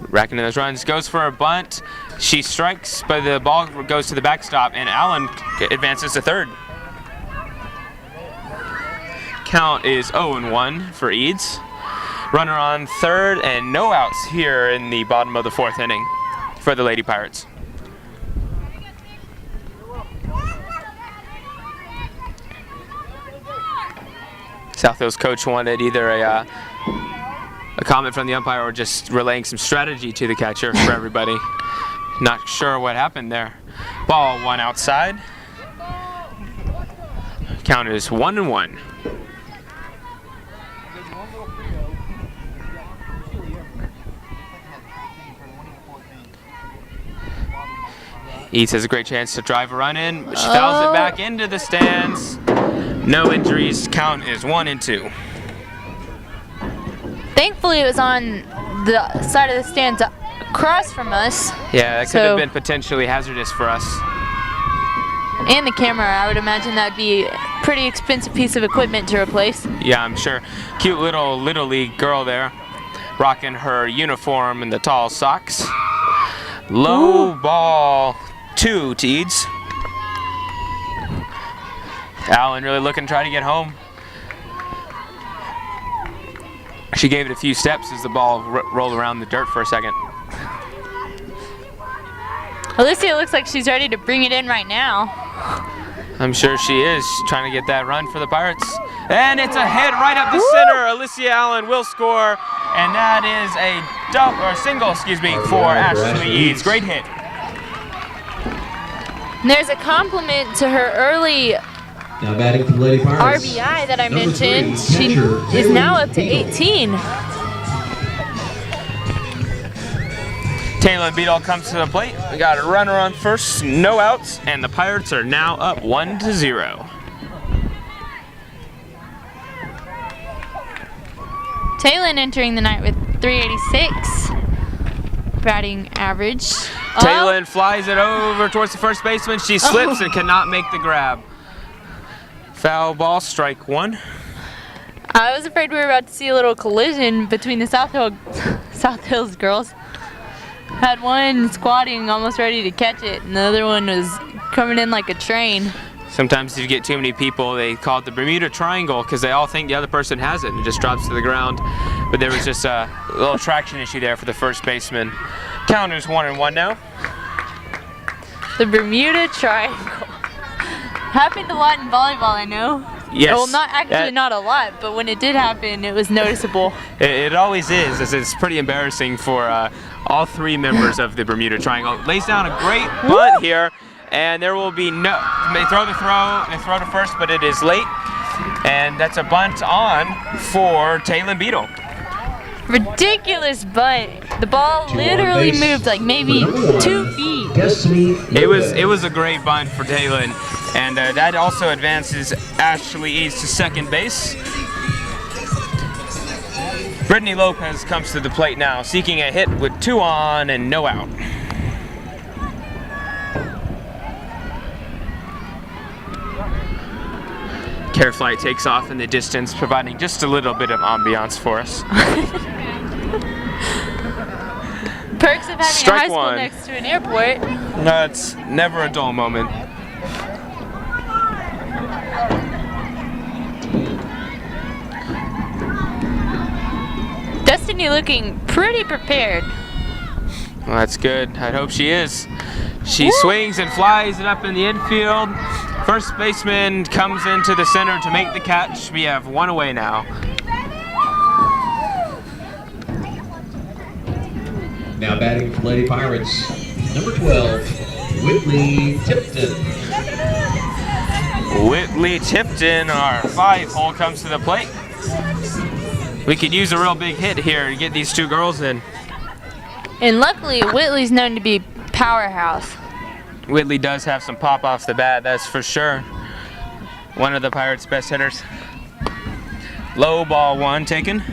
B: Racking in those runs, goes for a bunt. She strikes, but the ball goes to the backstop, and Allen advances to 3rd. Count is 0-1 for Eads. Runner on 3rd, and no outs here in the bottom of the 4th inning for the Lady Pirates. South Hills coach wanted either a comment from the umpire or just relaying some strategy to the catcher for everybody. Not sure what happened there. Ball 1 outside. Count is 1-1. Eads has a great chance to drive a run in, but she fouls it back into the stands. No injuries. Count is 1-2.
A: Thankfully, it was on the side of the stands across from us.
B: Yeah, that could have been potentially hazardous for us.
A: And the camera, I would imagine that'd be a pretty expensive piece of equipment to replace.
B: Yeah, I'm sure. Cute little League girl there, rocking her uniform and the tall socks. Low ball 2 to Eads. Allen really looking to try to get home. She gave it a few steps as the ball rolled around the dirt for a second.
A: Alicia looks like she's ready to bring it in right now.
B: I'm sure she is. She's trying to get that run for the Pirates. And it's a hit right up the center. Alicia Allen will score. And that is a single, for Ashley Eads. Great hit.
A: And there's a compliment to her early
J: Now batting for the Lady Pirates.
A: RBI that I
J: Number
A: mentioned.
J: 3,
A: She
J: catcher,
A: is now up to
J: Taylor.
A: 18.
B: Taylor Beadle comes to the plate. We got a runner on first, no outs, and the Pirates are now up 1-0.
A: Taylor entering the night with 386 batting average.
B: Taylor flies it over towards the first baseman. She slips and cannot make the grab. Foul ball, strike 1.
A: I was afraid we were about to see a little collision between the South Hills girls. Had one squatting almost ready to catch it, and the other one was coming in like a train.
B: Sometimes if you get too many people, they call it the Bermuda Triangle because they all think the other person has it and it just drops to the ground. But there was just a little traction issue there for the first baseman. Count is 1-1 now.
A: The Bermuda Triangle. Happened a lot in volleyball, I know.
B: Yes.
A: Well, not a lot, but when it did happen, it was noticeable.
B: It always is, as it's pretty embarrassing for all 3 members of the Bermuda Triangle. Lays down a great bunt here, and there will be no. They throw to first, but it is late, And that's a bunt on for Taylor Beetle.
A: Ridiculous bunt. The ball literally moved like maybe 2 feet.
B: It was a great bunt for Taylor, and that also advances Ashley Eads to second base. Brittany Lopez comes to the plate now, seeking a hit with 2 on and no out. Care Flight takes off in the distance, providing just a little bit of ambiance for us.
A: Perks of having
B: Strike
A: a high school
B: one.
A: next to an airport.
B: No, it's never a dull moment.
A: Destiny looking pretty prepared.
B: Well, that's good. I hope she is. She swings and flies it up in the infield. First baseman comes into the center to make the catch. We have 1 away now.
J: Now batting for Lady Pirates, number 12, Whitley Tipton.
B: Whitley Tipton, our 5-hole, comes to the plate. We could use a real big hit here to get these 2 girls in.
A: And luckily, Whitley's known to be powerhouse.
B: Whitley does have some pop off the bat, that's for sure. One of the Pirates' best hitters. Low ball 1 taken.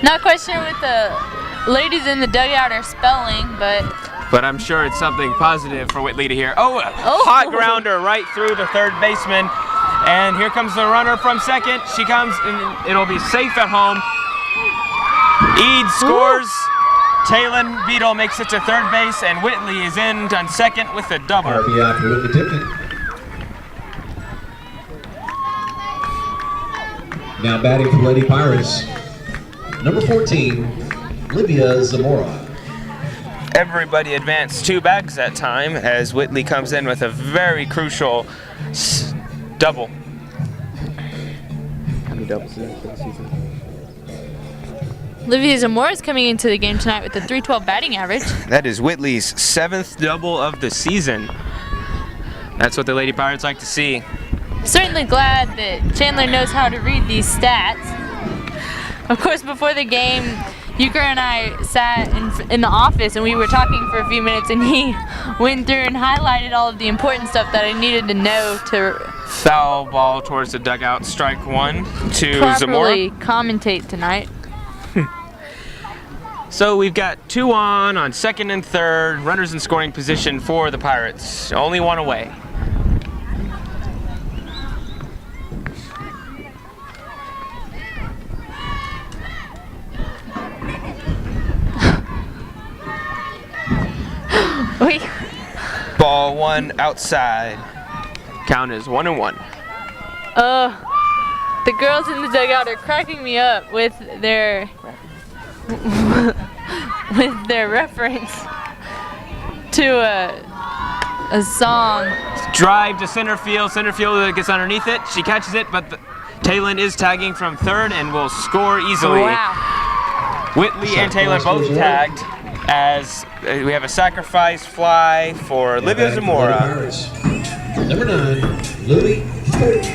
A: Not quite sure what the ladies in the dugout are spelling, but
B: I'm sure it's something positive for Whitley to hear. Oh, a hot grounder right through the third baseman. And here comes the runner from second. She comes, and it'll be safe at home. Eads scores. Taylor Beetle makes it to third base, and Whitley is in on second with a double.
J: RBI for Whitley Tipton. Now batting for Lady Pirates, number 14, Livia Zamora.
B: Everybody advanced 2 bags that time as Whitley comes in with a very crucial double.
H: How many doubles is that for the season?
A: Olivia Zamora is coming into the game tonight with a .312 batting average.
B: That is Whitley's 7th double of the season. That's what the Lady Pirates like to see.
A: Certainly glad that Chandler knows how to read these stats. Of course, before the game, Youker and I sat in the office and we were talking for a few minutes, and he went through and highlighted all of the important stuff that I needed to know to
B: Foul ball towards the dugout, strike 1 to
A: properly
B: Zamora.
A: commentate tonight.
B: So we've got 2 on second and third, runners in scoring position for the Pirates. Only 1 away. Ball 1 outside. Count is 1-1.
A: The girls in the dugout are cracking me up with their reference to a song.
B: Drive to center field. Center field gets underneath it. She catches it, but Taylor is tagging from third and will score easily.
A: Wow.
B: Whitley and Taylor both tagged as we have a sacrifice fly for Livia Zamora.
J: Number 9, Lily Ford.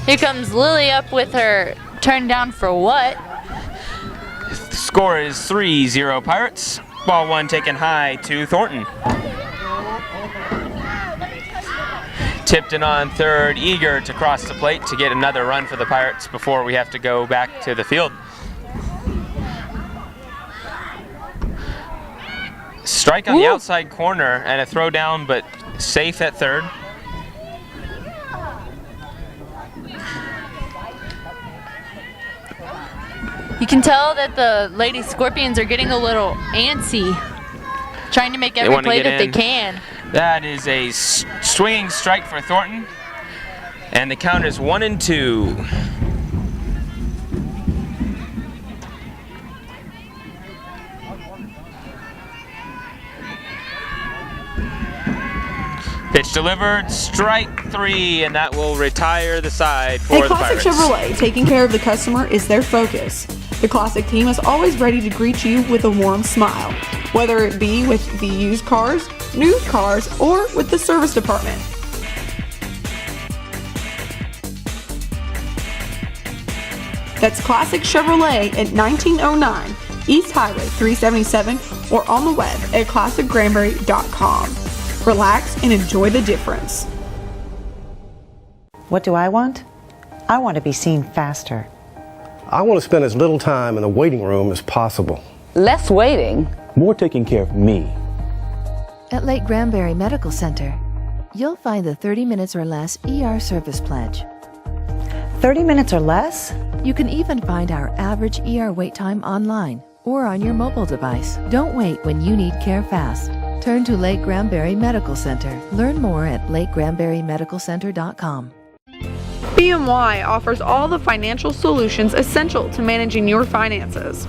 A: Here comes Lily up with her turn down for what?
B: The score is 3-0 Pirates. Ball 1 taken high to Thornton. Tipton on third, eager to cross the plate to get another run for the Pirates before we have to go back to the field. Strike on the outside corner and a throw down, but safe at third.
A: You can tell that the Lady Scorpions are getting a little antsy, trying to make every play that they can.
B: That is a swinging strike for Thornton, and the count is 1-2. Pitch delivered, strike 3, and that will retire the side for
C: At
B: the
C: Classic
B: Pirates.
C: Chevrolet, taking care of the customer is their focus. The Classic team is always ready to greet you with a warm smile, whether it be with the used cars, new cars, or with the service department. That's Classic Chevrolet at 1909 East Highway 377 or on the web at classicgranbury.com. Relax and enjoy the difference.
E: What do I want? I want to be seen faster.
F: I want to spend as little time in the waiting room as possible.
K: Less waiting.
J: More taking care of me.
I: At Lake Granbury Medical Center, you'll find the 30 minutes or less ER service pledge.
E: 30 minutes or less?
I: You can even find our average ER wait time online or on your mobile device. Don't wait when you need care fast. Turn to Lake Granbury Medical Center. Learn more at lakegranburymedicalcenter.com.
C: BMY offers all the financial solutions essential to managing your finances.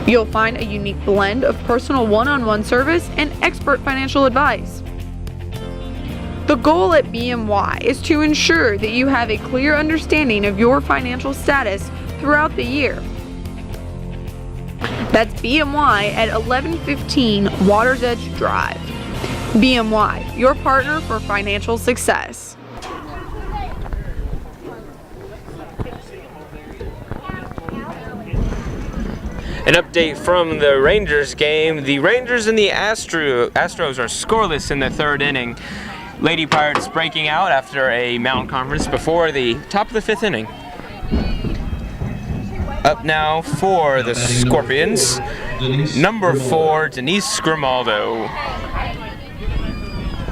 C: You'll find a unique blend of personal one-on-one service and expert financial advice. The goal at BMY is to ensure that you have a clear understanding of your financial status throughout the year. That's BMY at 1115 Waters Edge Drive. BMY, your partner for financial success.
B: An update from the Rangers game. The Rangers and the Astros are scoreless in the third inning. Lady Pirates breaking out after a mountain conference before the top of the fifth inning. Up now for the Scorpions, number 4, Denise Grimaldo.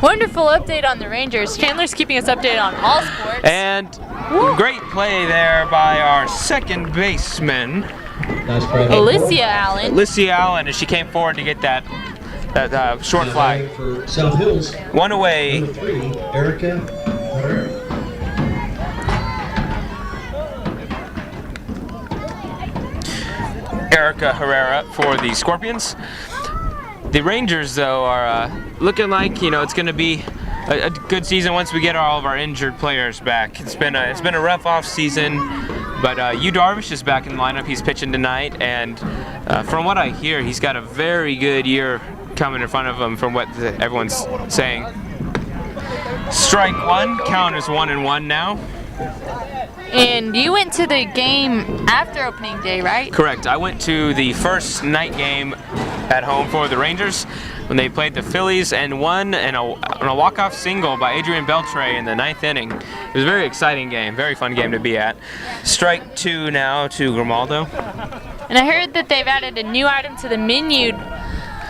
A: Wonderful update on the Rangers. Chandler's keeping us updated on all sports.
B: And great play there by our second baseman,
A: Alicia Allen.
B: Alicia Allen, as she came forward to get that short fly.
J: For South Hills.
B: One away.
J: Number 3, Erica Herrera.
B: Erica Herrera for the Scorpions. The Rangers, though, are looking like, it's going to be a good season once we get all of our injured players back. It's been a rough off season, but Yu Darvish is back in the lineup. He's pitching tonight, and from what I hear, he's got a very good year coming in front of him from what everyone's saying. Strike one, count is 1-1 now.
A: And you went to the game after opening day, right?
B: Correct. I went to the first night game at home for the Rangers when they played the Phillies and won on a walk-off single by Adrian Beltre in the 9th inning. It was a very exciting game, very fun game to be at. Strike 2 now to Grimaldo.
A: And I heard that they've added a new item to the menu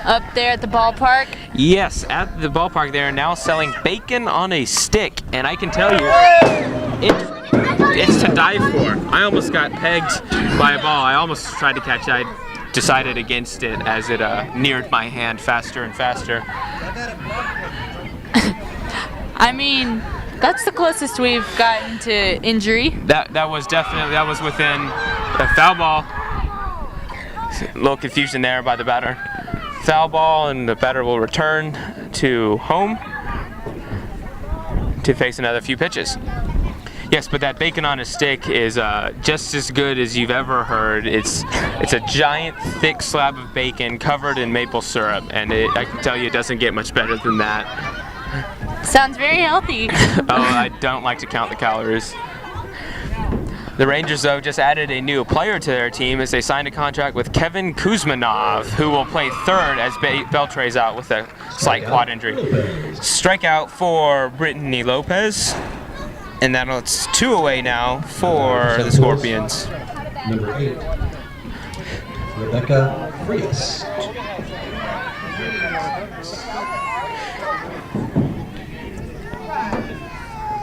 A: up there at the ballpark.
B: Yes, at the ballpark they are now selling bacon on a stick, and I can tell you, it's to die for. I almost got pegged by a ball. I almost tried to catch it. I decided against it as it neared my hand faster and faster.
A: I mean, that's the closest we've gotten to injury.
B: That was within a foul ball. A little confusion there by the batter. Foul ball, and the batter will return to home to face another few pitches. Yes, but that bacon on a stick is just as good as you've ever heard. It's a giant, thick slab of bacon covered in maple syrup, and I can tell you it doesn't get much better than that.
A: Sounds very healthy.
B: Oh, I don't like to count the calories. The Rangers, though, just added a new player to their team as they signed a contract with Kevin Kuzmanov, who will play third as Beltre's out with a slight quad injury. Strikeout for Brittany Lopez. And it's 2 away now for the Scorpions.
J: Number 8, Rebecca Frias.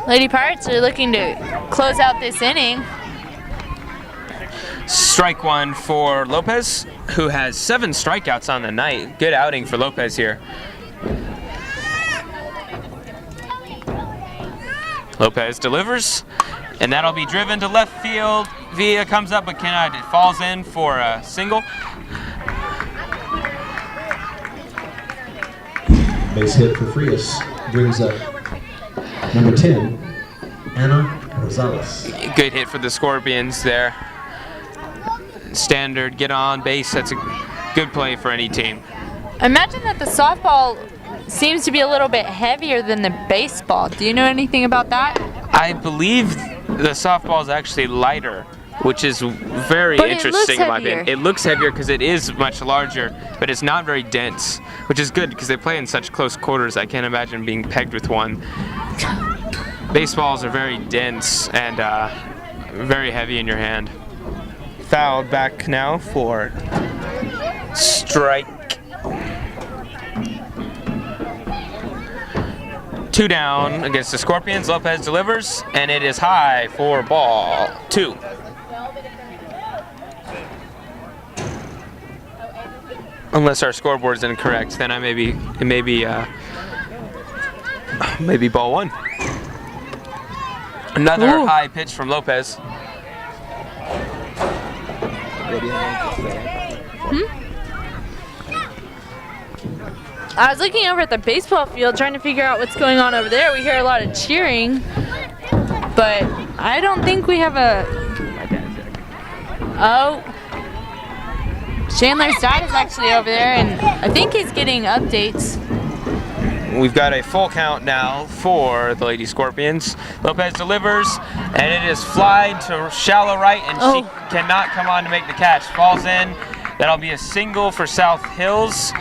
A: Lady Pirates are looking to close out this inning.
B: Strike 1 for Lopez, who has 7 strikeouts on the night. Good outing for Lopez here. Lopez delivers, and that'll be driven to left field. Villa comes up, but cannot. It falls in for a single.
J: Base hit for Frias brings up number 10, Anna Rosales.
B: Good hit for the Scorpions there. standard, get on base. That's a good play for any team.
A: Imagine that the softball seems to be a little bit heavier than the baseball. Do you know anything about that?
B: I believe the softball is actually lighter, which is very interesting in my opinion. It looks heavier because it is much larger, but it's not very dense, which is good because they play in such close quarters. I can't imagine being pegged with one. Baseballs are very dense and very heavy in your hand. Fouled back now for strike. 2 down against the Scorpions. Lopez delivers, and it is high for ball 2. Unless our scoreboard is incorrect, then it may be ball 1. Another high pitch from Lopez.
A: I was looking over at the baseball field trying to figure out what's going on over there. We hear a lot of cheering, but I don't think we have a... Oh. Chandler's dad is actually over there, and I think he's getting updates.
B: We've got a full count now for the Lady Scorpions. Lopez delivers, and it is flied to shallow right, and she cannot come on to make the catch. Falls in. That'll be a single for South Hills,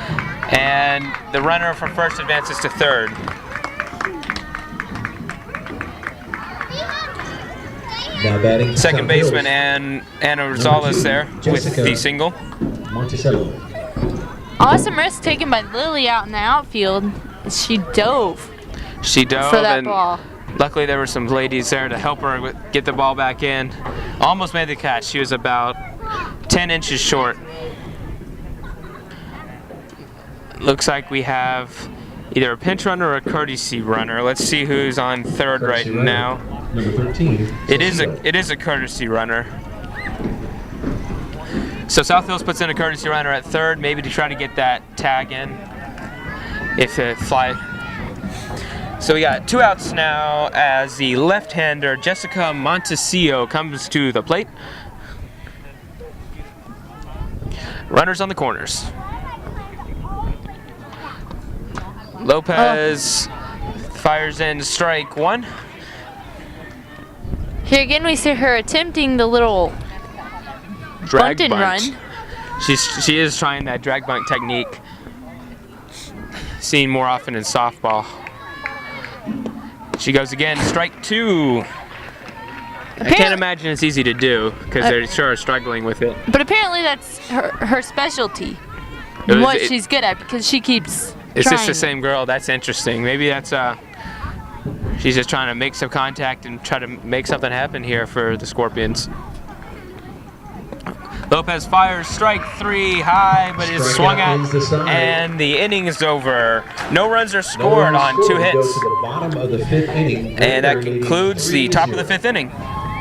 B: and the runner from first advances to third.
J: Now batting
B: Second baseman and Anna Rosales there with the single.
J: Monticello.
A: Awesome risk taken by Lily out in the outfield. She dove.
B: She dove
A: for that
B: and
A: ball.
B: Luckily there were some ladies there to help her get the ball back in. Almost made the catch. She was about 10 inches short. Looks like we have either a pinch runner or a courtesy runner. Let's see who's on third right now.
J: Number 13.
B: It is a courtesy runner. So South Hills puts in a courtesy runner at third, maybe to try to get that tag in. If it fly. So we got 2 outs now as the left-hander Jessica Montesio comes to the plate. Runners on the corners. Lopez fires in strike 1.
A: Here again we see her attempting the little
B: Drag
A: bunt and
B: bunt.
A: run.
B: She is trying that drag bunt technique. Seen more often in softball. She goes again, strike 2. I can't imagine it's easy to do because they're sure struggling with it.
A: But apparently that's her specialty. She's good at, because she keeps
B: Is
A: trying.
B: this the same girl? That's interesting. Maybe that's she's just trying to make some contact and try to make something happen here for the Scorpions. Lopez fires strike 3 high, but is swung at, and the inning is over. No runs are scored on 2 hits.
J: To the bottom of the 5th inning.
B: And that concludes the top of the 5th inning.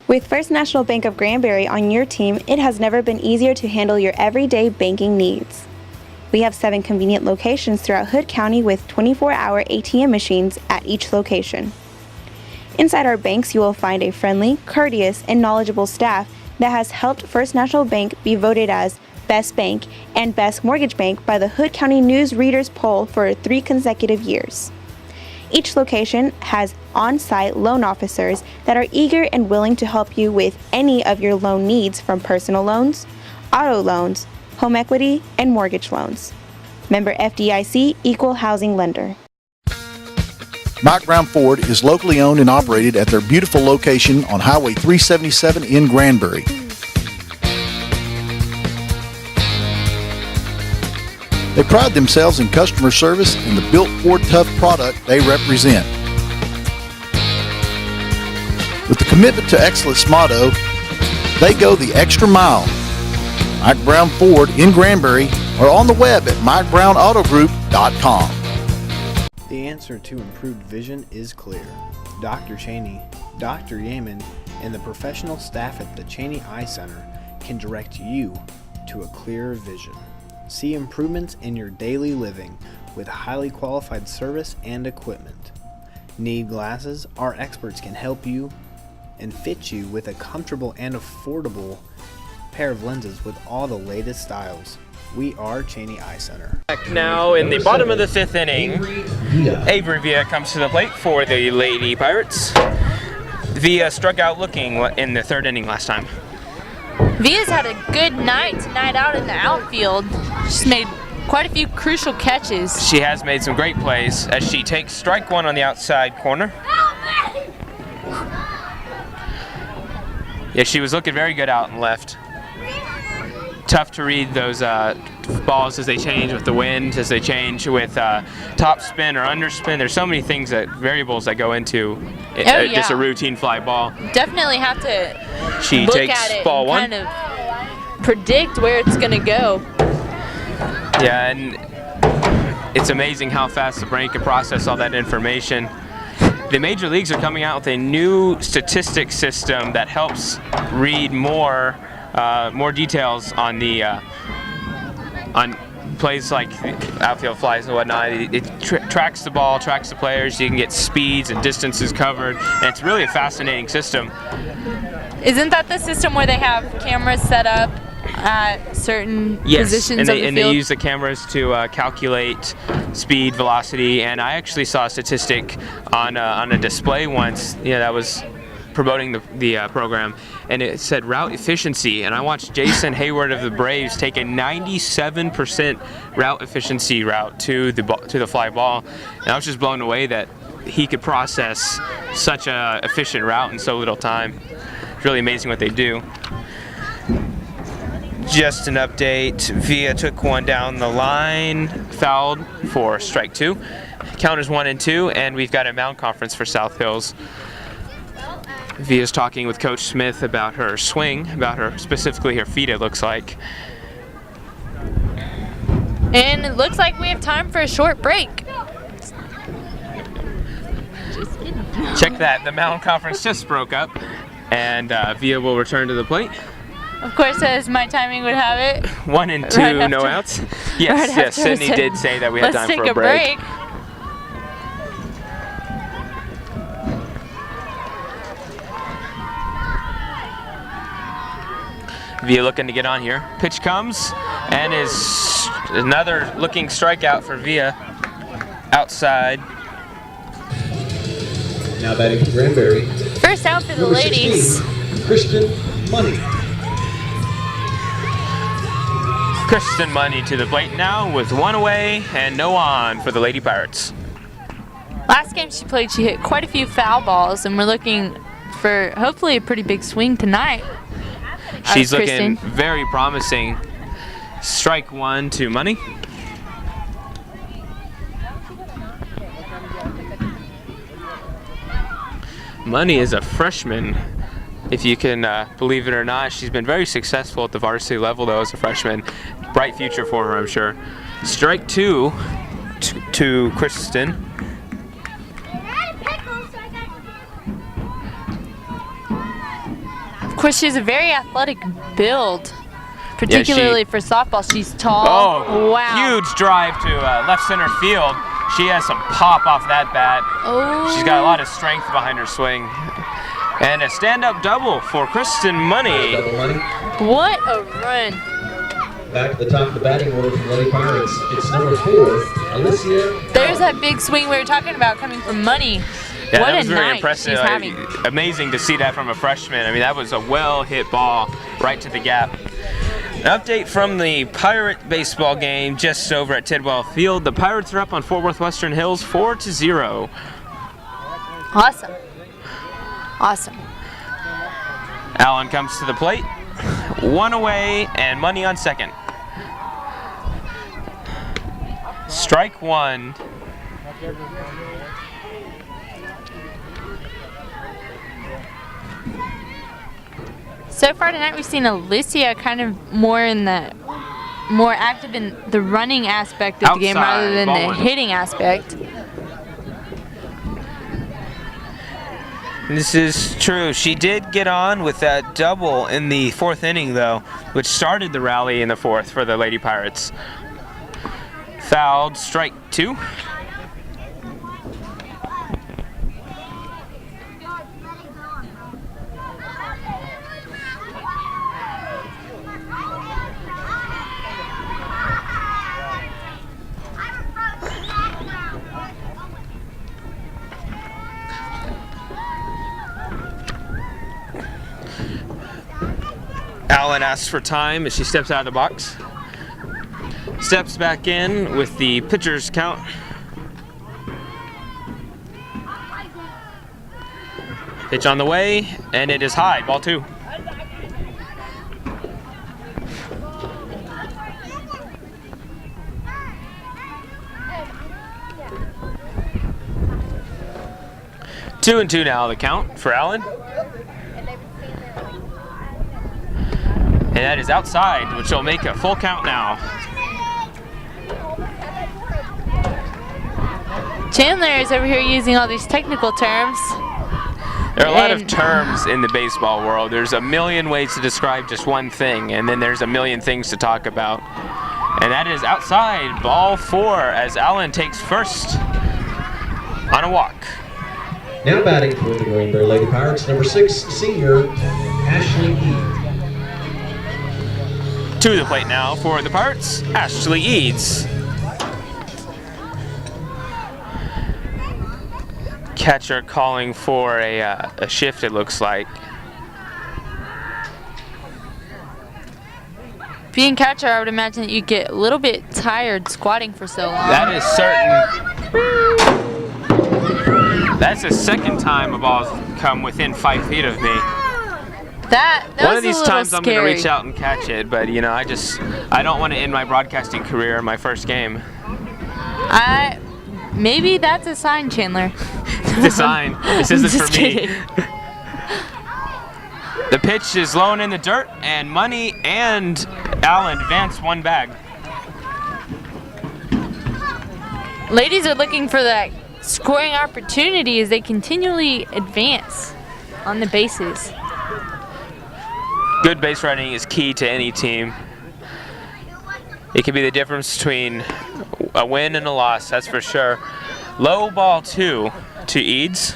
D: With First National Bank of Granbury on your team, it has never been easier to handle your everyday banking needs. We have 7 convenient locations throughout Hood County with 24-hour ATM machines at each location. Inside our banks, you will find a friendly, courteous, and knowledgeable staff that has helped First National Bank be voted as Best Bank and Best Mortgage Bank by the Hood County News Readers Poll for 3 consecutive years. Each location has on-site loan officers that are eager and willing to help you with any of your loan needs, from personal loans, auto loans, home equity, and mortgage loans. Member FDIC, Equal Housing Lender.
G: Mike Brown Ford is locally owned and operated at their beautiful location on Highway 377 in Granbury. They pride themselves in customer service and the built Ford Tough product they represent. With the commitment to excellence motto, they go the extra mile. Mike Brown Ford in Granbury or on the web at MikeBrownAutoGroup.com.
H: The answer to improved vision is clear. Dr. Cheney, Dr. Yeaman, and the professional staff at the Cheney Eye Center can direct you to a clearer vision. See improvements in your daily living with highly qualified service and equipment. Need glasses? Our experts can help you and fit you with a comfortable and affordable pair of lenses with all the latest styles. We are Cheney Eye Center.
B: Back now in the bottom of the 5th inning, Avery Villa comes to the plate for the Lady Pirates. Villa struck out looking in the 3rd inning last time.
A: Villa's had a good night tonight out in the outfield. She's made quite a few crucial catches.
B: She has made some great plays as she takes strike 1 on the outside corner. Yeah, she was looking very good out and left. Tough to read those balls as they change with the wind, as they change with top spin or underspin. There's so many things variables that go into just a routine fly ball.
A: Definitely have to
B: She
A: look
B: takes
A: at it
B: ball
A: and
B: 1.
A: kind of predict where it's going to go.
B: Yeah, and it's amazing how fast the brain can process all that information. The major leagues are coming out with a new statistics system that helps read more details on the on plays like outfield flies and whatnot. It tracks the ball, tracks the players. You can get speeds and distances covered, and it's really a fascinating system.
A: Isn't that the system where they have cameras set up at certain positions of the field?
B: And they use the cameras to calculate speed, velocity, and I actually saw a statistic on a display once. That was promoting the program, and it said route efficiency, and I watched Jason Hayward of the Braves take a 97% route efficiency route to the fly ball, and I was just blown away that he could process such a efficient route in so little time. It's really amazing what they do. Just an update, Villa took one down the line, fouled for strike 2. Count is 1-2, and we've got a mound conference for South Hills. Villa's talking with Coach Smith about her swing, specifically her feet, it looks like.
A: And it looks like we have time for a short break. Just kidding.
B: Check that, the mound conference just broke up, and Villa will return to the plate.
A: Of course, as my timing would have it.
B: 1-2,
A: right
B: no outs. Yes,
A: right
B: Sydney did say that we had time for a break.
A: Let's take a break.
B: Villa looking to get on here. Pitch comes, and is another looking strikeout for Villa. Outside.
J: Now batting for Granbury.
A: First out for the
J: Number
A: ladies.
J: 16, Christian Money.
B: Kristen Money to the plate now with 1 away and no on for the Lady Pirates.
A: Last game she played, she hit quite a few foul balls, and we're looking for hopefully a pretty big swing tonight.
B: She's looking very promising. Strike 1 to Money. Money is a freshman, if you can believe it or not. She's been very successful at the varsity level, though, as a freshman. Bright future for her, I'm sure. Strike 2 to Kristen.
A: Of course, she has a very athletic build, particularly for softball. She's tall.
B: Oh,
A: wow.
B: Huge drive to left center field. She has some pop off that bat.
A: Oh.
B: She's got a lot of strength behind her swing. And a stand-up double for Kristen Money.
J: Double Money.
A: What a run.
J: Back at the top of the batting order for the Lady Pirates, it's number 4, Alicia.
A: There's that big swing we were talking about coming from Money.
B: Yeah,
A: what
B: that was
A: a
B: very
A: night
B: impressive.
A: she's having.
B: Amazing to see that from a freshman. I mean, that was a well-hit ball right to the gap. An update from the Pirate baseball game just over at Tidwell Field. The Pirates are up on Fort Worth Western Hills 4-0.
A: Awesome. Awesome.
B: Allen comes to the plate. 1 away and Money on second. Strike 1.
A: So far tonight, we've seen Alicia kind of more active in the running aspect of the game rather than the hitting aspect.
B: This is true. She did get on with that double in the 4th inning, though, which started the rally in the 4th for the Lady Pirates. Fouled, strike 2. Alan asks for time as she steps out of the box. Steps back in with the pitcher's count. Pitch on the way, and it is high, ball 2. Two and 2 now, the count for Allen. And that is outside, which will make a full count now.
A: Chandler is over here using all these technical terms.
B: There are a lot of terms in the baseball world. There's a million ways to describe just one thing, and then there's a million things to talk about. And that is outside, ball 4, as Allen takes first on a walk.
J: Now batting for the Granbury Lady Pirates, number 6, senior Ashley Eads.
B: To the plate now for the Pirates, Ashley Eads. Catcher calling for a shift, it looks like.
A: Being catcher, I would imagine that you get a little bit tired squatting for so long.
B: That is certain. That's the second time a ball's come within 5 feet of me.
A: That
B: One
A: was
B: of these
A: a little
B: times
A: scary.
B: I'm going to reach out and catch it, but you know, I don't want to end my broadcasting career in my first game.
A: Maybe that's a sign, Chandler.
B: It's a sign. This isn't
A: Just
B: for me.
A: kidding.
B: The pitch is low and in the dirt, and Money and Allen advance one bag.
A: Ladies are looking for that scoring opportunity as they continually advance on the bases.
B: Good base running is key to any team. It can be the difference between a win and a loss, that's for sure. Low ball 2 to Eads.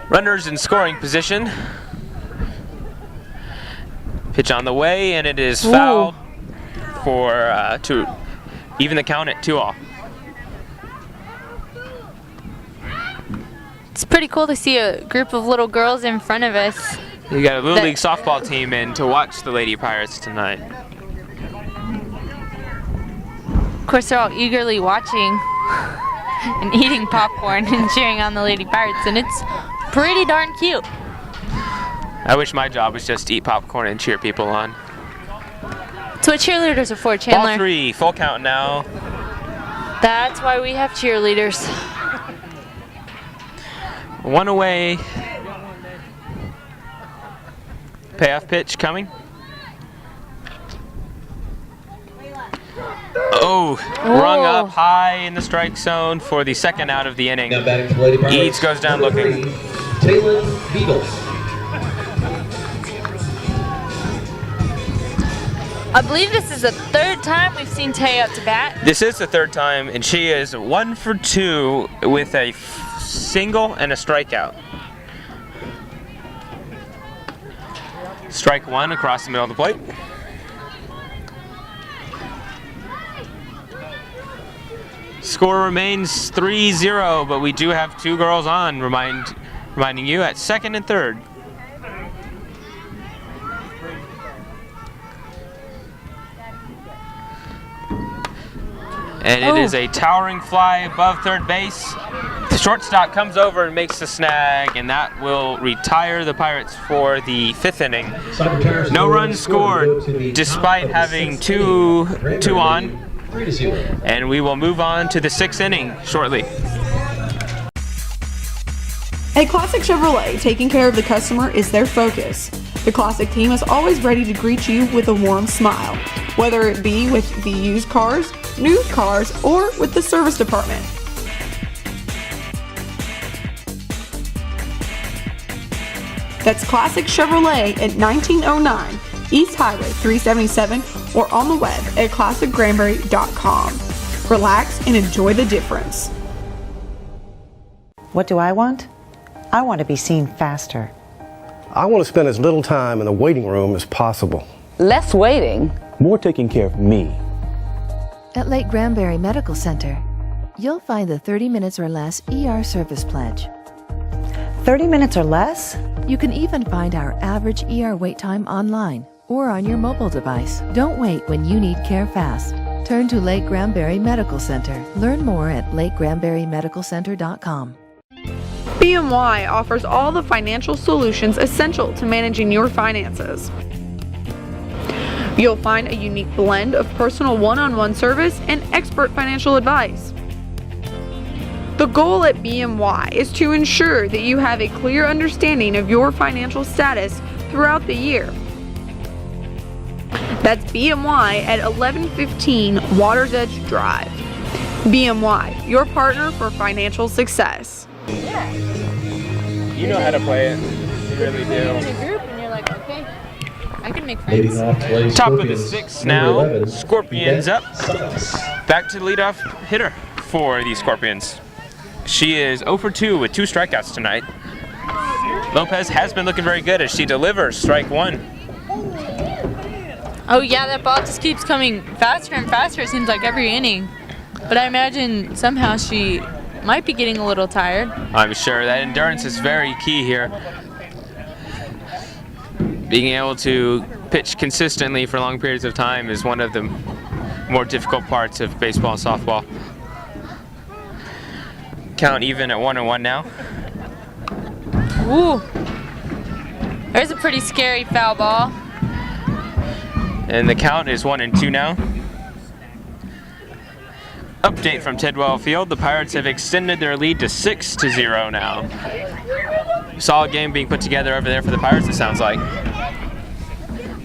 B: Runners in scoring position. Pitch on the way, and it is fouled for to even the count at 2-all.
A: It's pretty cool to see a group of little girls in front of us.
B: You got a Little League softball team in to watch the Lady Pirates tonight.
A: Of course, they're all eagerly watching and eating popcorn and cheering on the Lady Pirates, and it's pretty darn cute.
B: I wish my job was just to eat popcorn and cheer people on.
A: That's what cheerleaders are for, Chandler.
B: Ball 3, full count now.
A: That's why we have cheerleaders.
B: One away. Payoff pitch coming. Oh, rung up high in the strike zone for the second out of the inning.
J: Now batting for Lady Pirates,
B: Eads goes down
J: number
B: looking.
J: 3, Taylor Beadle.
A: I believe this is the third time we've seen Tay up to bat.
B: This is the third time, and she is 1 for 2 with a single and a strikeout. Strike 1 across the middle of the plate. Score remains 3-0, but we do have 2 girls on, reminding you at second and third. And it is a towering fly above third base. The shortstop comes over and makes the snag, and that will retire the Pirates for the 5th inning. No runs scored, despite having two on. And we will move on to the 6th inning shortly.
C: At Classic Chevrolet, taking care of the customer is their focus. The Classic team is always ready to greet you with a warm smile, whether it be with the used cars, new cars, or with the service department. That's Classic Chevrolet at 1909 East Highway 377 or on the web at classicgranbury.com. Relax and enjoy the difference.
E: What do I want? I want to be seen faster.
F: I want to spend as little time in the waiting room as possible.
K: Less waiting.
L: More taking care of me.
I: At Lake Granbury Medical Center, you'll find the 30 minutes or less ER service pledge.
E: 30 minutes or less?
I: You can even find our average ER wait time online or on your mobile device. Don't wait when you need care fast. Turn to Lake Granbury Medical Center. Learn more at lakegranburymedicalcenter.com.
C: BMY offers all the financial solutions essential to managing your finances. You'll find a unique blend of personal one-on-one service and expert financial advice. The goal at BMY is to ensure that you have a clear understanding of your financial status throughout the year. That's BMY at 1115 Water's Edge Drive. BMY, your partner for financial success.
B: You know how to play it. You really
A: You're in
B: do.
A: a group and you're like, okay, I can make
J: Leading
A: friends.
J: off plays
B: Top of the
J: Scorpions,
B: sixth
J: number
B: now.
J: 11,
B: Scorpions up.
J: Sucks.
B: Back to the leadoff hitter for the Scorpions. She is 0 for 2 with 2 strikeouts tonight. Lopez has been looking very good as she delivers strike 1.
A: Oh yeah, that ball just keeps coming faster and faster, it seems like every inning. But I imagine somehow she might be getting a little tired.
B: I'm sure that endurance is very key here. Being able to pitch consistently for long periods of time is one of the more difficult parts of baseball and softball. Count even at 1-1 now.
A: Ooh. There's a pretty scary foul ball.
B: And the count is 1-2 now. Update from Tidwell Field. The Pirates have extended their lead to 6-0 now. Solid game being put together over there for the Pirates, it sounds like.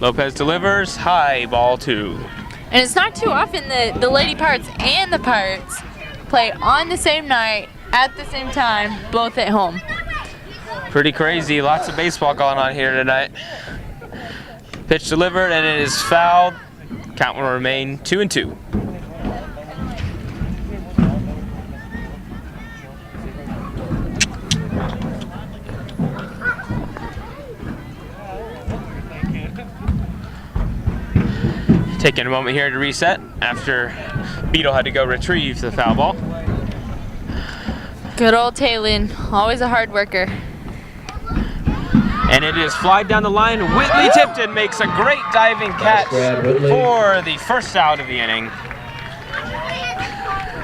B: Lopez delivers, high, ball 2.
A: And it's not too often that the Lady Pirates and the Pirates play on the same night, at the same time, both at home.
B: Pretty crazy, lots of baseball going on here tonight. Pitch delivered and it is fouled. Count will remain 2-2. Taking a moment here to reset after Beetle had to go retrieve the foul ball.
A: Good old Taylin, always a hard worker.
B: And it is flied down the line. Whitley Tipton makes a great diving catch for the first out of the inning.